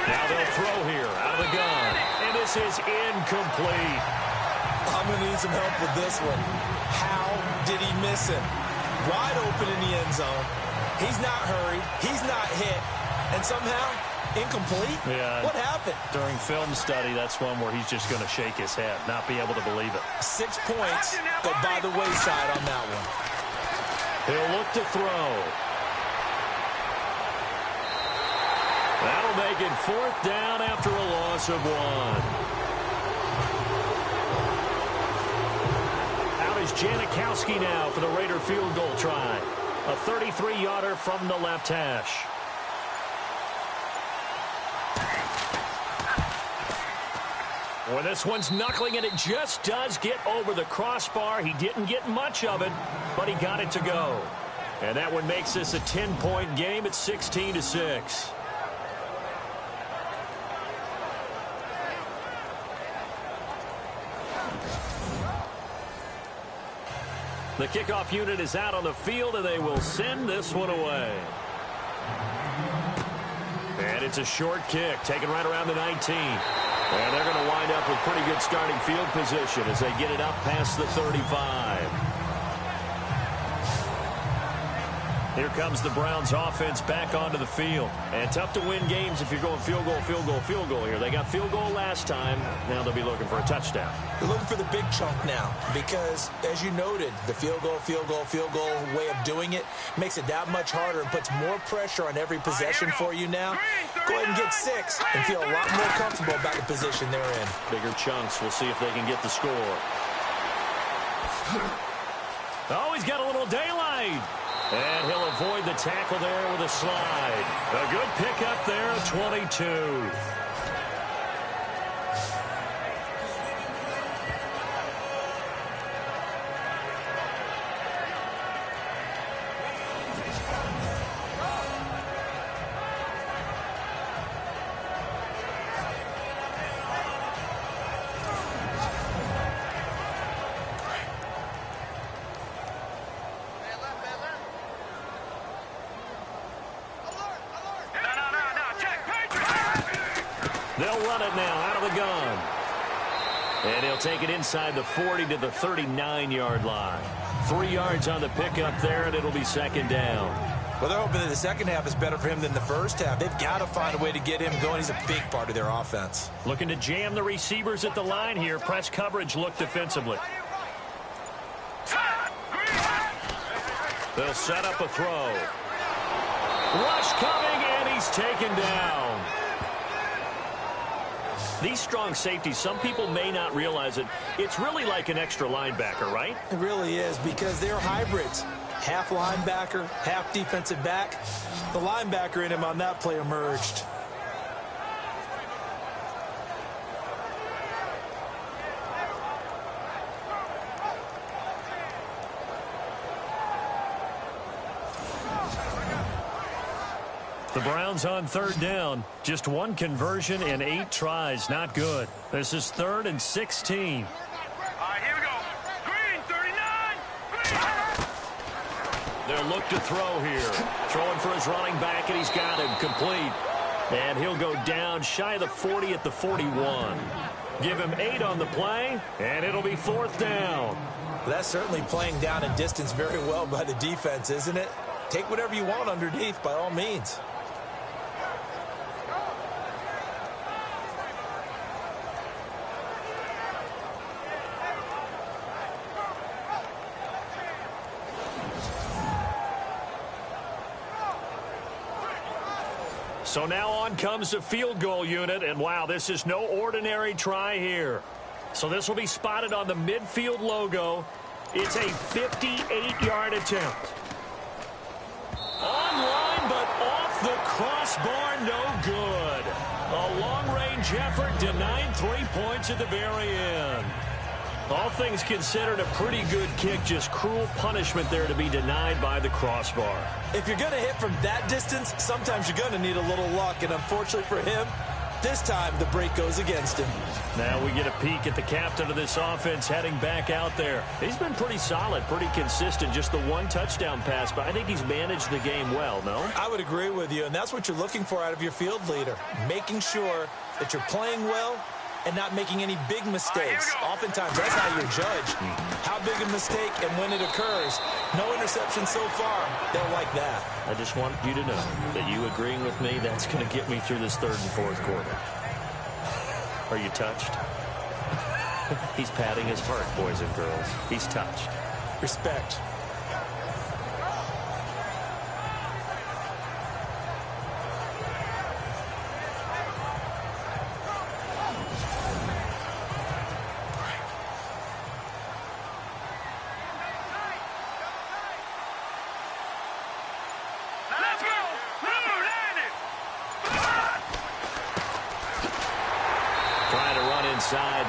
Now they'll throw here out of the gun. And this is incomplete. I'm going to need some help with this one. How did he miss him? Wide open in the end zone. He's not hurried. He's not hit. And somehow, incomplete? Yeah. What happened? During film study, that's one where he's just going to shake his head, not be able to believe it. 6 points go by the wayside on that one. He'll look to throw. That'll make it 4th down after a loss of 1. Out is Janikowski now for the Raider field goal try. A 33-yarder from the left hash. Well, this one's knuckling, and it just does get over the crossbar. He didn't get much of it, but he got it to go. And that one makes this a 10-point game at 16-6. The kickoff unit is out on the field, and they will send this one away. And it's a short kick, taken right around the 19. And they're going to wind up with pretty good starting field position as they get it up past the 35. Here comes the Browns offense back onto the field. And tough to win games if you're going field goal, field goal, field goal here. They got field goal last time. Now they'll be looking for a touchdown. They're looking for the big chunk now because, as you noted, the field goal way of doing it makes it that much harder and puts more pressure on every possession for you now. Go ahead and get 6 and feel a lot more comfortable about the position they're in. Bigger chunks. We'll see if they can get the score. Oh, he's got a little daylight. And he'll avoid the tackle there with a slide. A good pickup there at 22. They'll run it now out of the gun. And he'll take it inside the 40 to the 39-yard line. 3 yards on the pickup there, and it'll be second down. Well, they're hoping that the second half is better for him than the first half. They've got to find a way to get him going. He's a big part of their offense. Looking to jam the receivers at the line here. Press coverage look defensively. They'll set up a throw. Rush coming, and he's taken down. These strong safeties, some people may not realize it. It's really like an extra linebacker, right? It really is because they're hybrids. Half linebacker, half defensive back. The linebacker in him on that play emerged. The Browns on third down. Just 1 conversion and 8 tries. Not good. This is 3rd and 16. All right, here we go. Green, 39. Green. They'll look to throw here. Throwing for his running back, and he's got him complete. And he'll go down shy of the 40 at the 41. Give him 8 on the play, and it'll be 4th down. That's certainly playing down and distance very well by the defense, isn't it? Take whatever you want underneath, by all means. So now on comes the field goal unit, and wow, this is no ordinary try here. So this will be spotted on the midfield logo. It's a 58-yard attempt. Online, but off the crossbar, no good. A long-range effort denied 3 points at the very end. All things considered, a pretty good kick, just cruel punishment there to be denied by the crossbar. If you're going to hit from that distance, sometimes you're going to need a little luck, and unfortunately for him, this time the break goes against him. Now we get a peek at the captain of this offense heading back out there. He's been pretty solid, pretty consistent, just the one touchdown pass, but I think he's managed the game well, no? I would agree with you, and that's what you're looking for out of your field leader, making sure that you're playing well and not making any big mistakes. Oftentimes, that's how you're judged. How big a mistake and when it occurs. No interception so far. They'll like that. I just want you to know that you agreeing with me, that's going to get me through this third and fourth quarter. Are you touched? He's patting his heart, boys and girls. He's touched. Respect.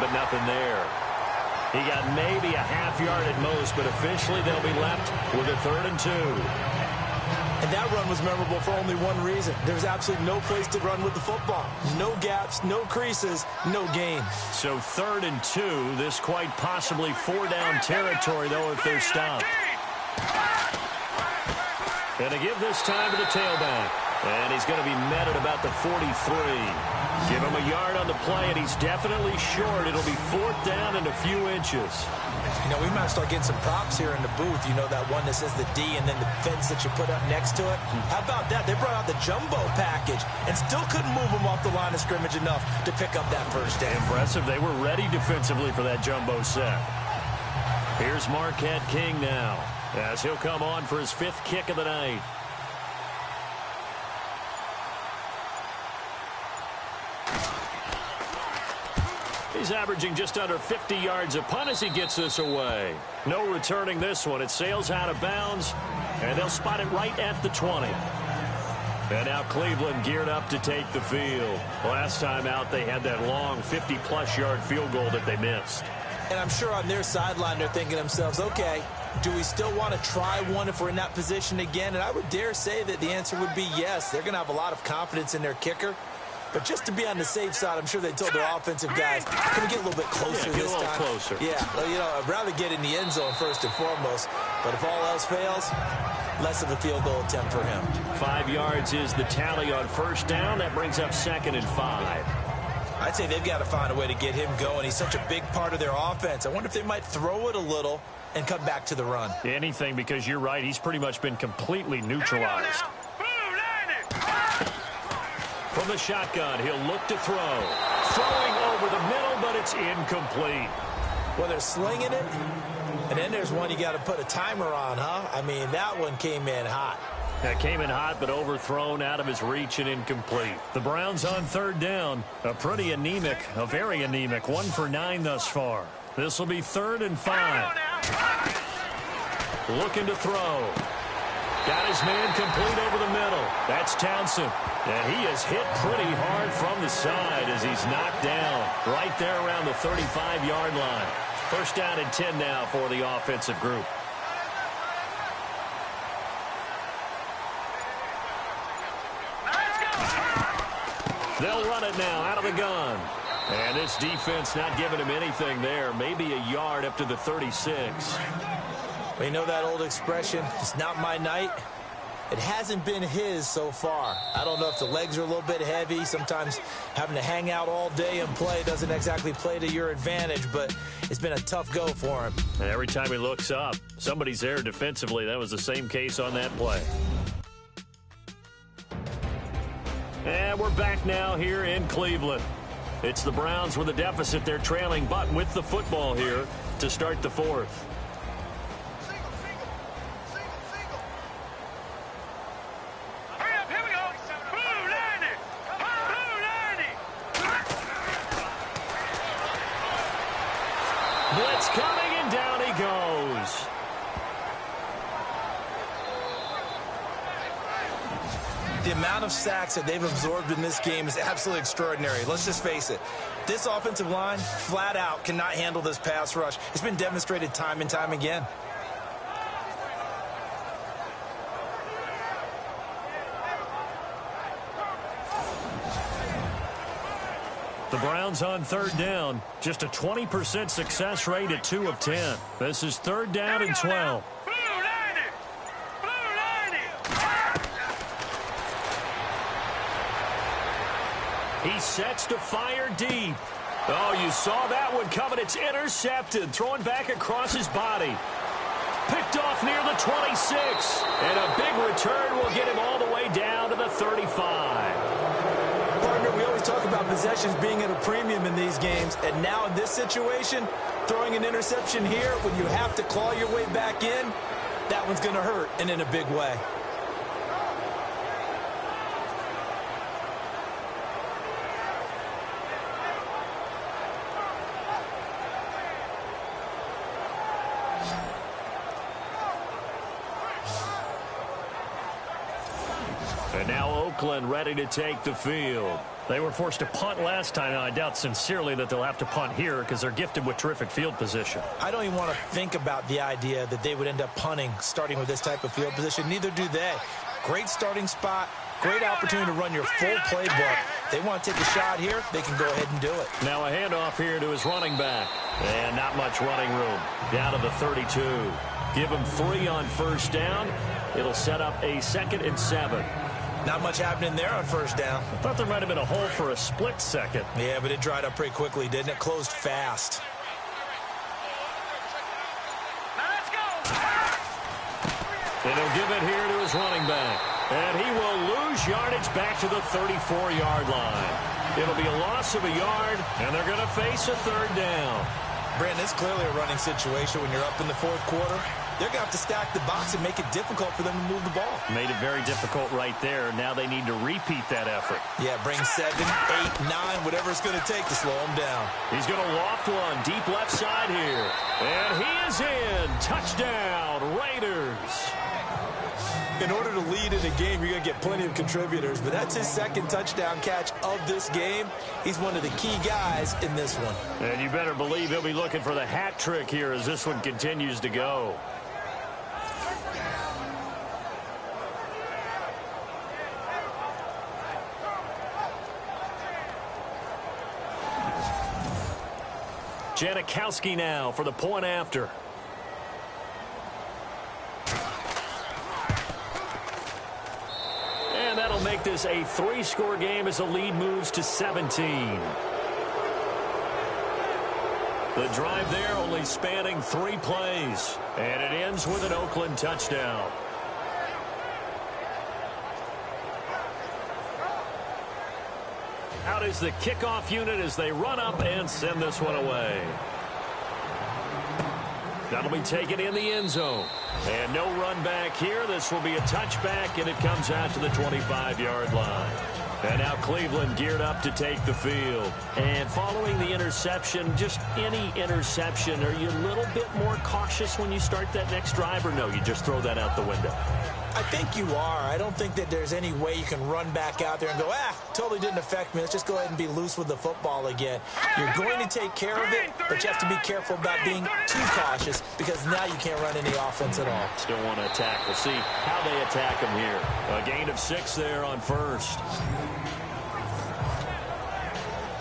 But nothing there. He got maybe a half yard at most, but officially they'll be left with a 3rd and 2. And that run was memorable for only one reason. There's absolutely no place to run with the football. No gaps, no creases, no gain. So 3rd and 2, this quite possibly 4-down territory, though, if they're stopped. And to give this time to the tailback. And he's going to be met at about the 43. Give him a yard on the play, and he's definitely short. It'll be 4th down and a few inches. You know, we might start getting some props here in the booth. You know, that one that says the D and then the fence that you put up next to it? How about that? They brought out the jumbo package and still couldn't move them off the line of scrimmage enough to pick up that first down. Impressive. They were ready defensively for that jumbo set. Here's Marquette King now, as he'll come on for his 5th kick of the night. He's averaging just under 50 yards a punt as he gets this away. No returning this one. It sails out of bounds, and they'll spot it right at the 20. And now Cleveland geared up to take the field. Last time out, they had that long 50-plus yard field goal that they missed. And I'm sure on their sideline they're thinking to themselves, okay, do we still want to try one if we're in that position again? And I would dare say that the answer would be yes. They're going to have a lot of confidence in their kicker. But just to be on the safe side, I'm sure they told their offensive guys, can we get a little bit closer this time? Get a little closer. Yeah, well, you know, I'd rather get in the end zone first and foremost. But if all else fails, less of a field goal attempt for him. 5 yards is the tally on 1st down. That brings up 2nd and 5. I'd say they've got to find a way to get him going. He's such a big part of their offense. I wonder if they might throw it a little and come back to the run. Anything, because you're right. He's pretty much been completely neutralized. From the shotgun, he'll look to throw. Throwing over the middle, but it's incomplete. Well, they're slinging it, and then there's one you got to put a timer on, huh? I mean, that one came in hot. That came in hot, but overthrown, out of his reach and incomplete. The Browns on 3rd down. A pretty anemic, a very anemic 1 for 9 thus far. This will be 3rd and 5. Looking to throw. Got his man complete over the middle. That's Townsend. And he is hit pretty hard from the side as he's knocked down right there around the 35-yard line. 1st down and 10 now for the offensive group. They'll run it now out of the gun. And this defense not giving him anything there. Maybe a yard up to the 36. Well, you know that old expression, it's not my night. It hasn't been his so far. I don't know if the legs are a little bit heavy. Sometimes having to hang out all day and play doesn't exactly play to your advantage, but it's been a tough go for him. And every time he looks up, somebody's there defensively. That was the same case on that play. And we're back now here in Cleveland. It's the Browns with a deficit. They're trailing, but with the football here to start the 4th. Hurry up, here we go. Blue, landing. Blitz coming, and down he goes. The amount of sacks that they've absorbed in this game is absolutely extraordinary. Let's just face it. This offensive line, flat out, cannot handle this pass rush. It's been demonstrated time and time again. The Browns on third down. Just a 20% success rate at 2 of 10. This is third down and 12. He sets to fire deep. Oh, you saw that one coming. It's intercepted. Throwing back across his body. Picked off near the 26. And a big return will get him all the way down to the 35. Partner, we always talk about possessions being at a premium in these games. And now in this situation, throwing an interception here when you have to claw your way back in, that one's going to hurt, and in a big way. And now Oakland ready to take the field. They were forced to punt last time. Now, I doubt sincerely that they'll have to punt here because they're gifted with terrific field position. I don't even want to think about the idea that they would end up punting starting with this type of field position. Neither do they. Great starting spot. Great opportunity to run your full playbook. They want to take a shot here, they can go ahead and do it. Now a handoff here to his running back. And not much running room. Down to the 32. Give him 3 on first down. It'll set up a 2nd and 7. Not much happening there on first down. I thought there might have been a hole for a split second. Yeah, but it dried up pretty quickly, didn't it? Closed fast. Now let's go. And he'll give it here to his running back. And he will lose yardage back to the 34-yard line. It'll be a loss of a yard, and they're going to face a 3rd down. Brandon, it's clearly a running situation when you're up in the 4th quarter. They're going to have to stack the box and make it difficult for them to move the ball. Made it very difficult right there. Now they need to repeat that effort. Yeah, bring 7, 8, 9, whatever it's going to take to slow them down. He's going to loft one deep left side here. And he is in. Touchdown, Raiders. In order to lead in a game, you're going to get plenty of contributors, but that's his 2nd touchdown catch of this game. He's one of the key guys in this one. And you better believe he'll be looking for the hat trick here as this one continues to go. Janikowski now for the point after. And that'll make this a 3-score game as the lead moves to 17. The drive there only spanning 3 plays. And it ends with an Oakland touchdown. Out is the kickoff unit as they run up and send this one away. That'll be taken in the end zone. And no run back here. This will be a touchback, and it comes out to the 25-yard line. And now Cleveland geared up to take the field. And following the interception, just any interception, are you a little bit more cautious when you start that next drive, or no, you just throw that out the window? I think you are. I don't think that there's any way you can run back out there and go, totally didn't affect me. Let's just go ahead and be loose with the football again. You're going to take care of it, but you have to be careful about being too cautious because now you can't run any offense at all. Still want to attack. We'll see how they attack him here. A gain of 6 there on first.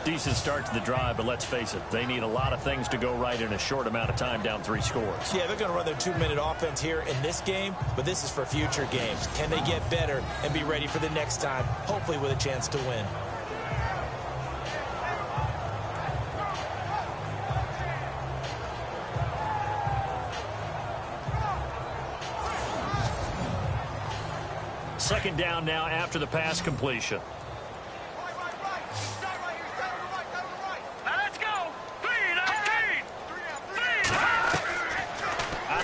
Decent start to the drive, but let's face it, they need a lot of things to go right in a short amount of time, down 3 scores. Yeah, they're going to run their 2-minute offense here in this game, but this is for future games. Can they get better and be ready for the next time, hopefully with a chance to win? Second down now after the pass completion.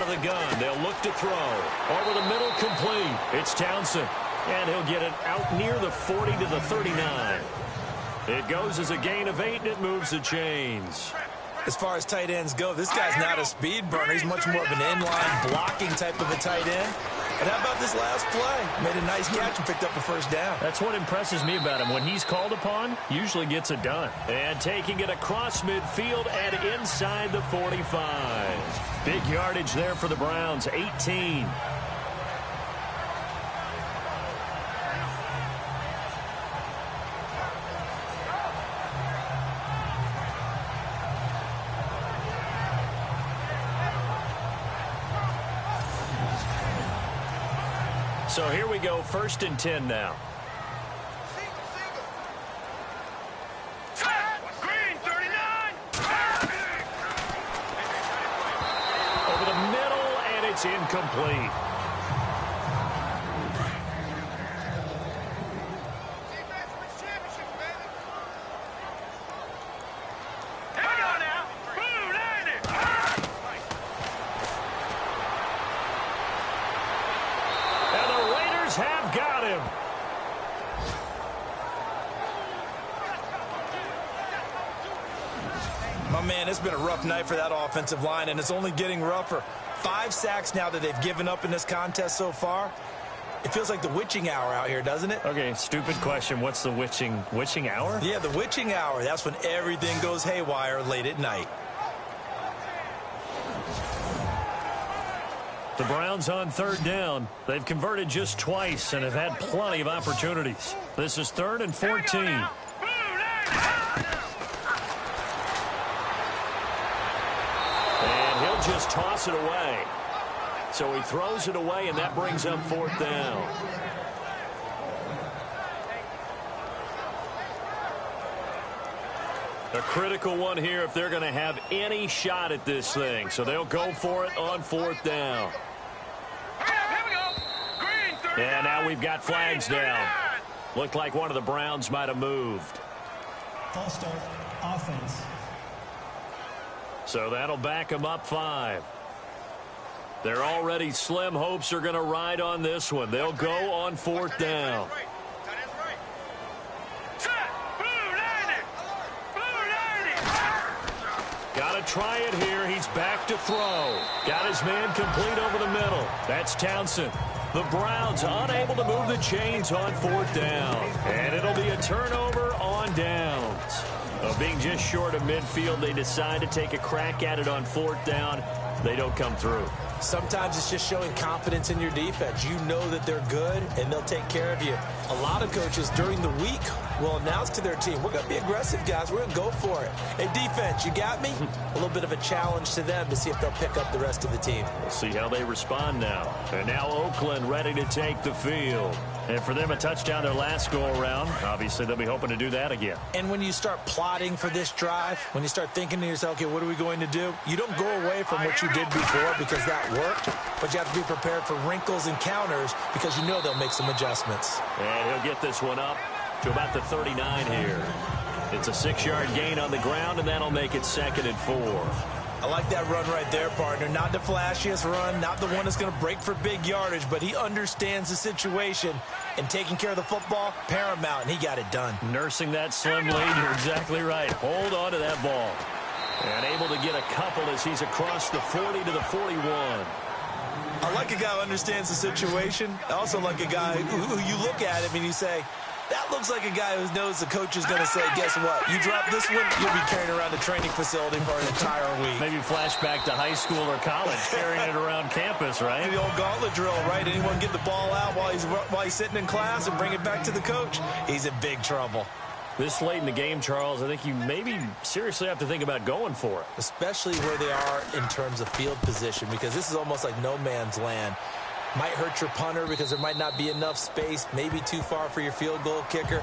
The gun. They'll look to throw. Over the middle, complete. It's Townsend. And he'll get it out near the 40 to the 39. It goes as a gain of 8, and it moves the chains. As far as tight ends go, this guy's not a speed burner. He's much more of an inline blocking type of a tight end. But how about this last play? Made a nice catch and picked up a first down. That's what impresses me about him. When he's called upon, usually gets it done. And taking it across midfield and inside the 45. Big yardage there for the Browns, 18. So here we go, 1st and 10 now. Green, 39. Over the middle, and it's incomplete. Here we go now. Blue, landed. And the Raiders have got him. My man, it's been a rough night for that offensive line, and it's only getting rougher. 5 sacks now that they've given up in this contest so far. It feels like the witching hour out here, doesn't it? Okay, stupid question. What's the witching hour? Yeah, the witching hour. That's when everything goes haywire late at night. The Browns on 3rd down. They've converted just twice and have had plenty of opportunities. This is 3rd and 14. And he'll just toss it away. So he throws it away, and that brings up 4th down. A critical one here if they're going to have any shot at this thing. So they'll go for it on 4th down. And now we've got flags down. Looked like one of the Browns might have moved. False start, offense. So that'll back them up 5. They're already slim hopes are going to ride on this one. They'll go on 4th down. Got to try it here. He's back to throw. Got his man complete over the middle. That's Townsend. The Browns unable to move the chains on 4th down. And it'll be a turnover on downs. Being just short of midfield, they decide to take a crack at it on 4th down. They don't come through. Sometimes it's just showing confidence in your defense. You know that they're good, and they'll take care of you. A lot of coaches during the week will announce to their team, we're going to be aggressive, guys. We're going to go for it. Hey, defense, you got me? A little bit of a challenge to them to see if they'll pick up the rest of the team. We'll see how they respond now. And now Oakland ready to take the field. And for them, a touchdown their last go-around. Obviously, they'll be hoping to do that again. And when you start plotting for this drive, when you start thinking to yourself, okay, what are we going to do? You don't go away from what you did before because that worked, but you have to be prepared for wrinkles and counters because you know they'll make some adjustments. And he'll get this one up to about the 39 here. It's a 6-yard gain on the ground, and that'll make it 2nd and 4. I like that run right there, partner. Not the flashiest run, not the one that's going to break for big yardage, but he understands the situation, and taking care of the football, paramount, and he got it done. Nursing that slim lead, you're exactly right. Hold on to that ball. And able to get a couple as he's across the 40 to the 41. I like a guy who understands the situation. I also like a guy who you look at him and you say, that looks like a guy who knows the coach is going to say, guess what? You drop this one, you'll be carrying around the training facility for an entire week. Maybe flashback to high school or college, carrying it around campus, right? The old gauntlet drill, right? Anyone get the ball out while he's sitting in class and bring it back to the coach? He's in big trouble. This late in the game, Charles, I think you maybe seriously have to think about going for it. Especially where they are in terms of field position, because this is almost like no man's land. Might hurt your punter because there might not be enough space, maybe too far for your field goal kicker.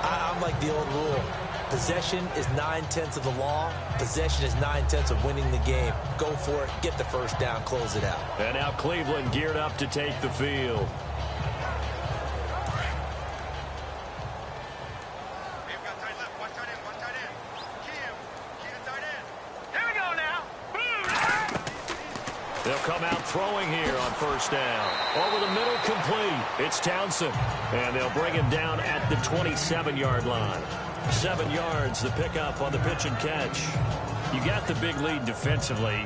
I'm like the old rule. Possession is 9/10 of the law. Possession is 9/10 of winning the game. Go for it, get the first down, close it out. And now Cleveland geared up to take the field. They'll come out throwing here on 1st down. Over the middle, complete. It's Townsend. And they'll bring him down at the 27-yard line. 7 yards, the pickup on the pitch and catch. You got the big lead defensively,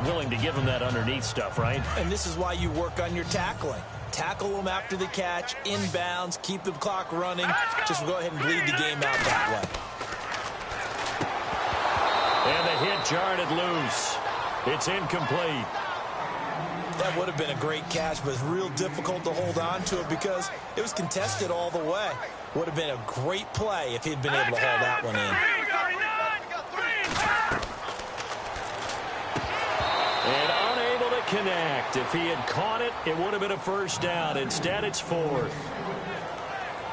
willing to give them that underneath stuff, right? And this is why you work on your tackling. Tackle them after the catch, inbounds, keep the clock running. Just go ahead and bleed the game out that way. And the hit jarred it loose. It's incomplete. That would have been a great catch, but it's real difficult to hold on to it because it was contested all the way. Would have been a great play if he'd been able to hold that one in. And unable to connect. If he had caught it, it would have been a first down. Instead, it's fourth.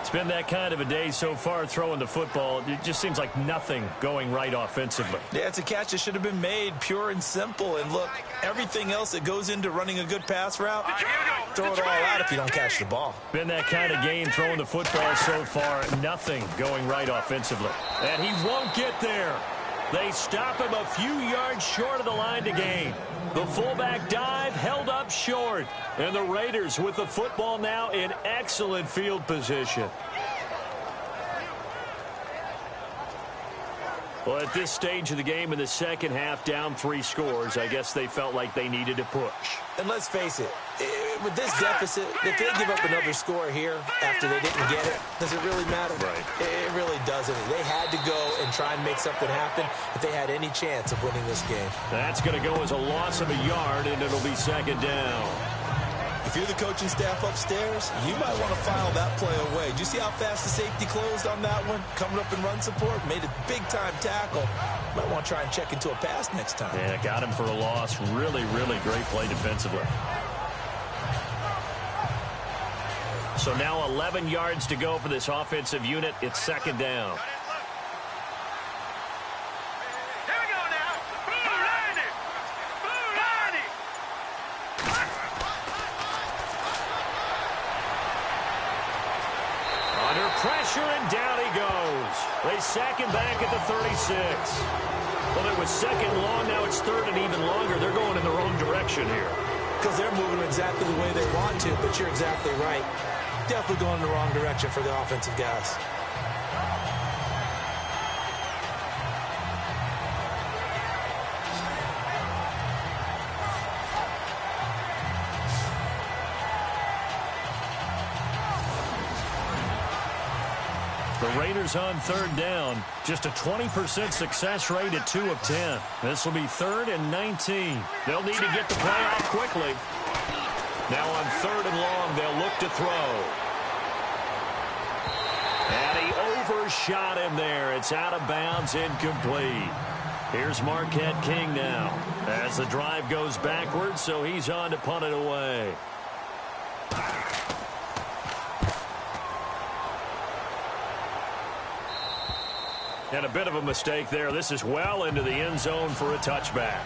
It's been that kind of a day so far throwing the football. It just seems like nothing going right offensively. Yeah, it's a catch that should have been made, pure and simple. And look, everything else that goes into running a good pass route, throw it all out if you don't catch the ball. Been that kind of game throwing the football so far. Nothing going right offensively. And he won't get there. They stop him a few yards short of the line to gain. The fullback dive held up short. And the Raiders with the football now in excellent field position. Well, at this stage of the game in the second half, down 3 scores, I guess they felt like they needed to push. And let's face it, with this deficit, if they give up another score here after they didn't get it, does it really matter? Right. It really doesn't. They had to go and try and make something happen if they had any chance of winning this game. That's going to go as a loss of a yard, and it'll be second down. If you're the coaching staff upstairs, you might want to file that play away. Do you see how fast the safety closed on that one? Coming up in run support, made a big-time tackle. Might want to try and check into a pass next time. Yeah, got him for a loss. Really, really great play defensively. So now 11 yards to go for this offensive unit. It's second down. Here we go now. Blue line it. Blue line it. Under pressure, and down he goes. They sack him back at the 36. Well, it was second long. Now it's third and even longer. They're going in the wrong direction here. Because they're moving exactly the way they want to, but you're exactly right. Definitely going in the wrong direction for the offensive guys. The Raiders on third down. Just a 20% success rate at 2 of 10. This will be 3rd and 19. They'll need to get the play off quickly. Now on 3rd and long, they'll look to throw. And he overshot him there. It's out of bounds, incomplete. Here's Marquette King now as the drive goes backwards, so he's on to punt it away. And a bit of a mistake there. This is well into the end zone for a touchback.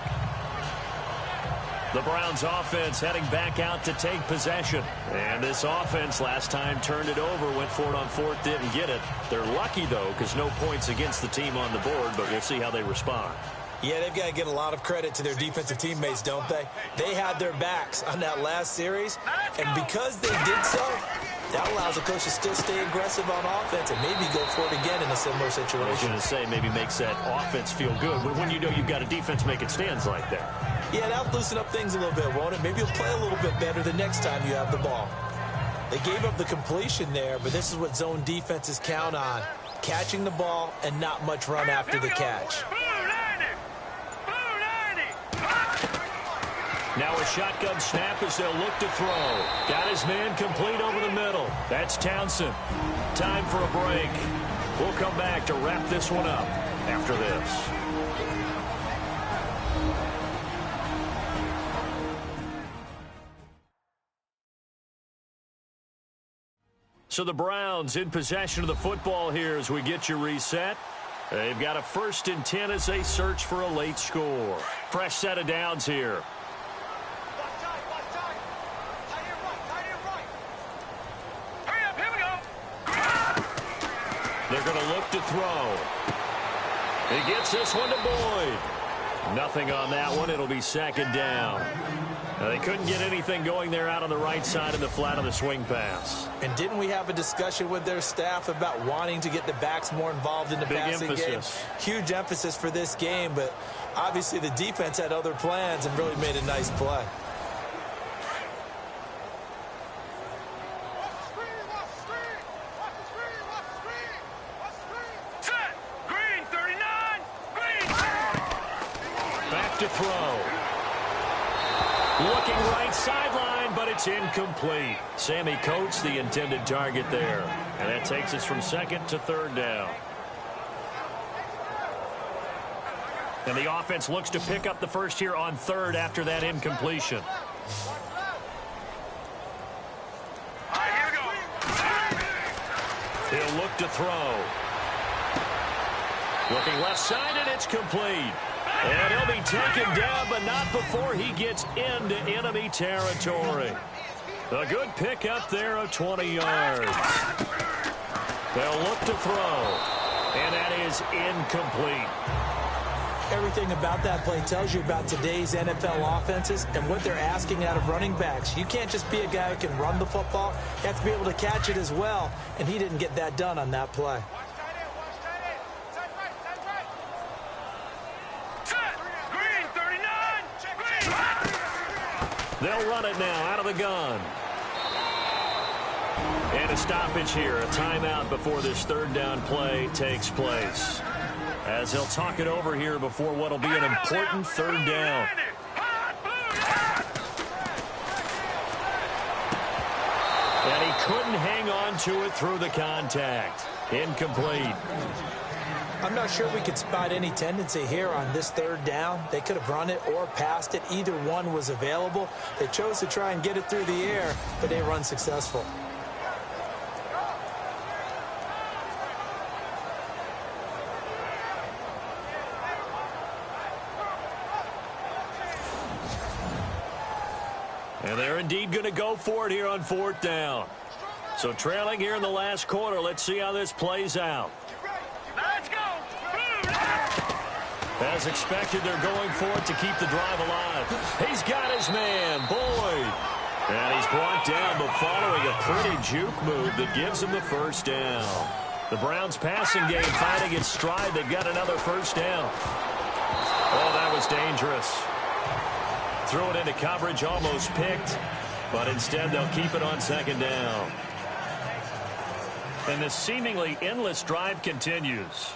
The Browns offense heading back out to take possession. And this offense last time turned it over, went for it on 4th, didn't get it. They're lucky, though, because no points against the team on the board, but we'll see how they respond. Yeah, they've got to get a lot of credit to their defensive teammates, don't they? They had their backs on that last series, and because they did so, that allows a coach to still stay aggressive on offense and maybe go for it again in a similar situation. I was going to say, maybe makes that offense feel good. But when you know you've got a defense making stands like that. Yeah, that'll loosen up things a little bit, won't it? Maybe you'll play a little bit better the next time you have the ball. They gave up the completion there, but this is what zone defenses count on. Catching the ball and not much run after the catch. Now a shotgun snap as they'll look to throw. Got his man complete over the middle. That's Townsend. Time for a break. We'll come back to wrap this one up after this. So the Browns in possession of the football here as we get you reset. They've got a 1st and 10 as they search for a late score. Fresh set of downs here. They're going to look to throw. He gets this one to Boyd. Nothing on that one. It'll be second down. Now, they couldn't get anything going there out on the right side in the flat of the swing pass. And didn't we have a discussion with their staff about wanting to get the backs more involved in the passing game? Huge emphasis for this game, but obviously the defense had other plans and really made a nice play. Set. Green 39. Green. Back to throw. Looking right sideline, but it's incomplete. Sammy Coates, the intended target there. And that takes us from second to third down. And the offense looks to pick up the first here on third after that incompletion. All right, here we go. He'll look to throw. Looking left side, and it's complete. And he'll be taken down, but not before he gets into enemy territory. A good pickup there of 20 yards. They'll look to throw, and that is incomplete. Everything about that play tells you about today's NFL offenses and what they're asking out of running backs. You can't just be a guy who can run the football. You have to be able to catch it as well, and he didn't get that done on that play. They'll run it now out of the gun. And a stoppage here, a timeout before this third down play takes place. As they'll talk it over here before what will be an important third down. And he couldn't hang on to it through the contact. Incomplete. I'm not sure we could spot any tendency here on this third down. They could have run it or passed it. Either one was available. They chose to try and get it through the air, but they were unsuccessful. And they're indeed going to go for it here on fourth down. So trailing here in the last quarter, let's see how this plays out. Let's go. As expected, they're going for it to keep the drive alive. He's got his man, Boyd. And he's brought down, but following a pretty juke move that gives him the first down. The Browns passing game finding its stride. They've got another first down. Oh, that was dangerous. Threw it into coverage, almost picked. But instead, they'll keep it on second down. And this seemingly endless drive continues.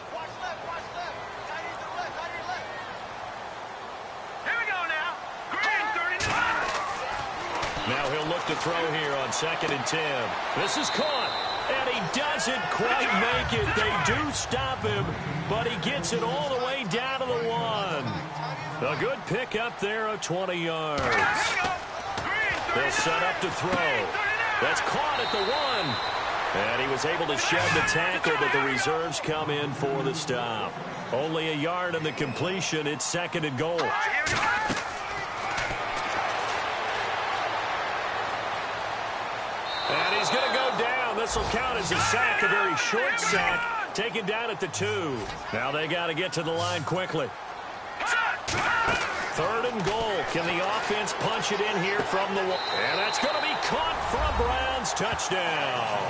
Now he'll look to throw here on 2nd and 10. This is caught, and he doesn't quite make it. They do stop him, but he gets it all the way down to the 1. A good pickup there of 20 yards. They'll set up to throw. That's caught at the 1. And he was able to shed the tackle, but the reserves come in for the stop. Only a yard on the completion. It's 2nd and goal. And he's going to go down. This will count as a sack, a very short sack, taken down at the 2. Now they got to get to the line quickly. 3rd and goal. Can the offense punch it in here from the 1? And that's going to be caught for a Browns touchdown.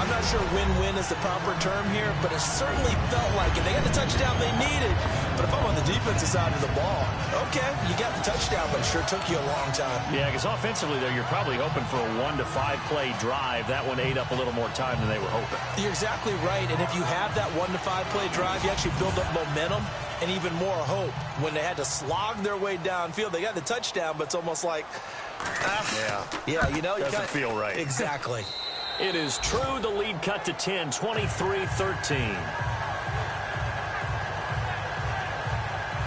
I'm not sure win-win is the proper term here, but it certainly felt like it. They got the touchdown they needed. But if I'm on the defensive side of the ball, okay, you got the touchdown, but it sure took you a long time. Yeah, because offensively there, you're probably hoping for a 1 to 5 play drive. That one ate up a little more time than they were hoping. You're exactly right, and if you have that 1 to 5 play drive, you actually build up momentum and even more hope. When they had to slog their way downfield, they got the touchdown, but it's almost like, yeah, you know, doesn't feel right. Exactly. It is true. The lead cut to 10, 23-13.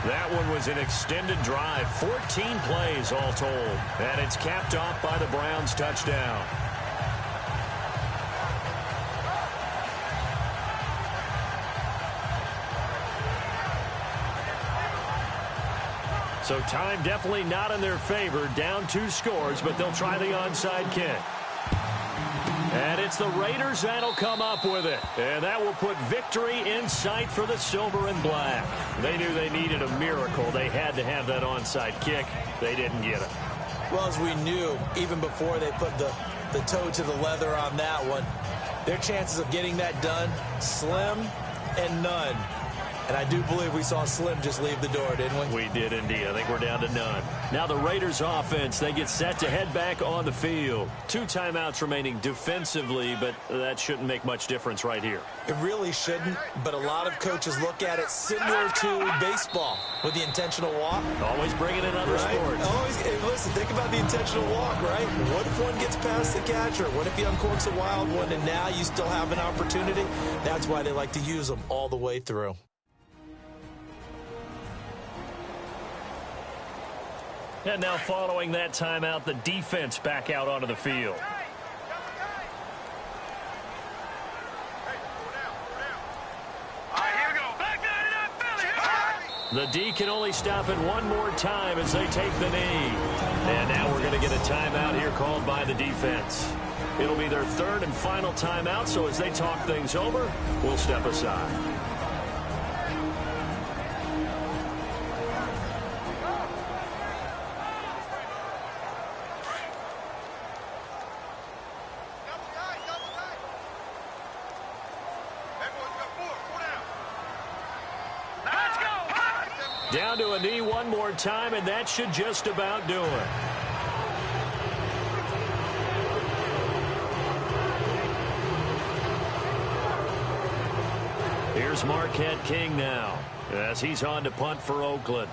That one was an extended drive, 14 plays all told. And it's capped off by the Browns touchdown. So time definitely not in their favor. Down 2 scores, but they'll try the onside kick. And it's the Raiders that'll come up with it. And that will put victory in sight for the silver and black. They knew they needed a miracle. They had to have that onside kick. They didn't get it. Well, as we knew, even before they put the toe to the leather on that one, their chances of getting that done, slim and none. And I do believe we saw Slim just leave the door, didn't we? We did indeed. I think we're down to none. Now the Raiders offense, they get set to head back on the field. 2 timeouts remaining defensively, but that shouldn't make much difference right here. It really shouldn't, but a lot of coaches look at it similar to baseball with the intentional walk. Always bringing in other sports. Always, hey, listen, think about the intentional walk, right? What if one gets past the catcher? What if he uncorks a wild one and now you still have an opportunity? That's why they like to use them all the way through. And now following that timeout, the defense back out onto the field. The D can only stop it one more time as they take the knee. And now we're going to get a timeout here called by the defense. It'll be their 3rd and final timeout, so as they talk things over, we'll step aside. Down to a knee one more time, and that should just about do it. Here's Marquette King now, as he's on to punt for Oakland.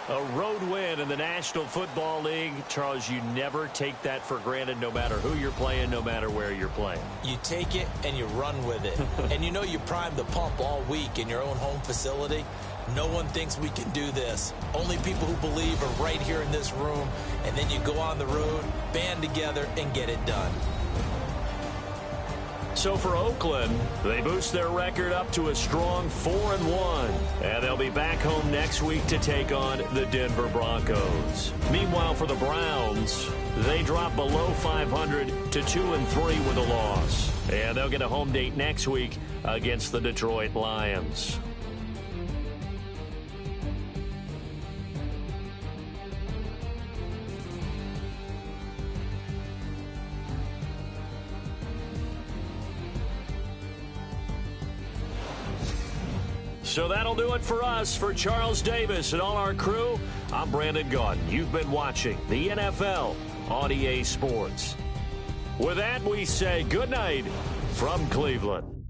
A road win in the National Football League. Charles, you never take that for granted, no matter who you're playing, no matter where you're playing. You take it and you run with it. And you know you primed the pump all week in your own home facility. No one thinks we can do this. Only people who believe are right here in this room. And then you go on the road, band together, and get it done. So for Oakland, they boost their record up to a strong 4-1. And they'll be back home next week to take on the Denver Broncos. Meanwhile, for the Browns, they drop below 500 to 2-3 with a loss. And they'll get a home date next week against the Detroit Lions. So that'll do it for us. For Charles Davis and all our crew, I'm Brandon Gaudin. You've been watching the NFL on EA Sports. With that, we say good night from Cleveland.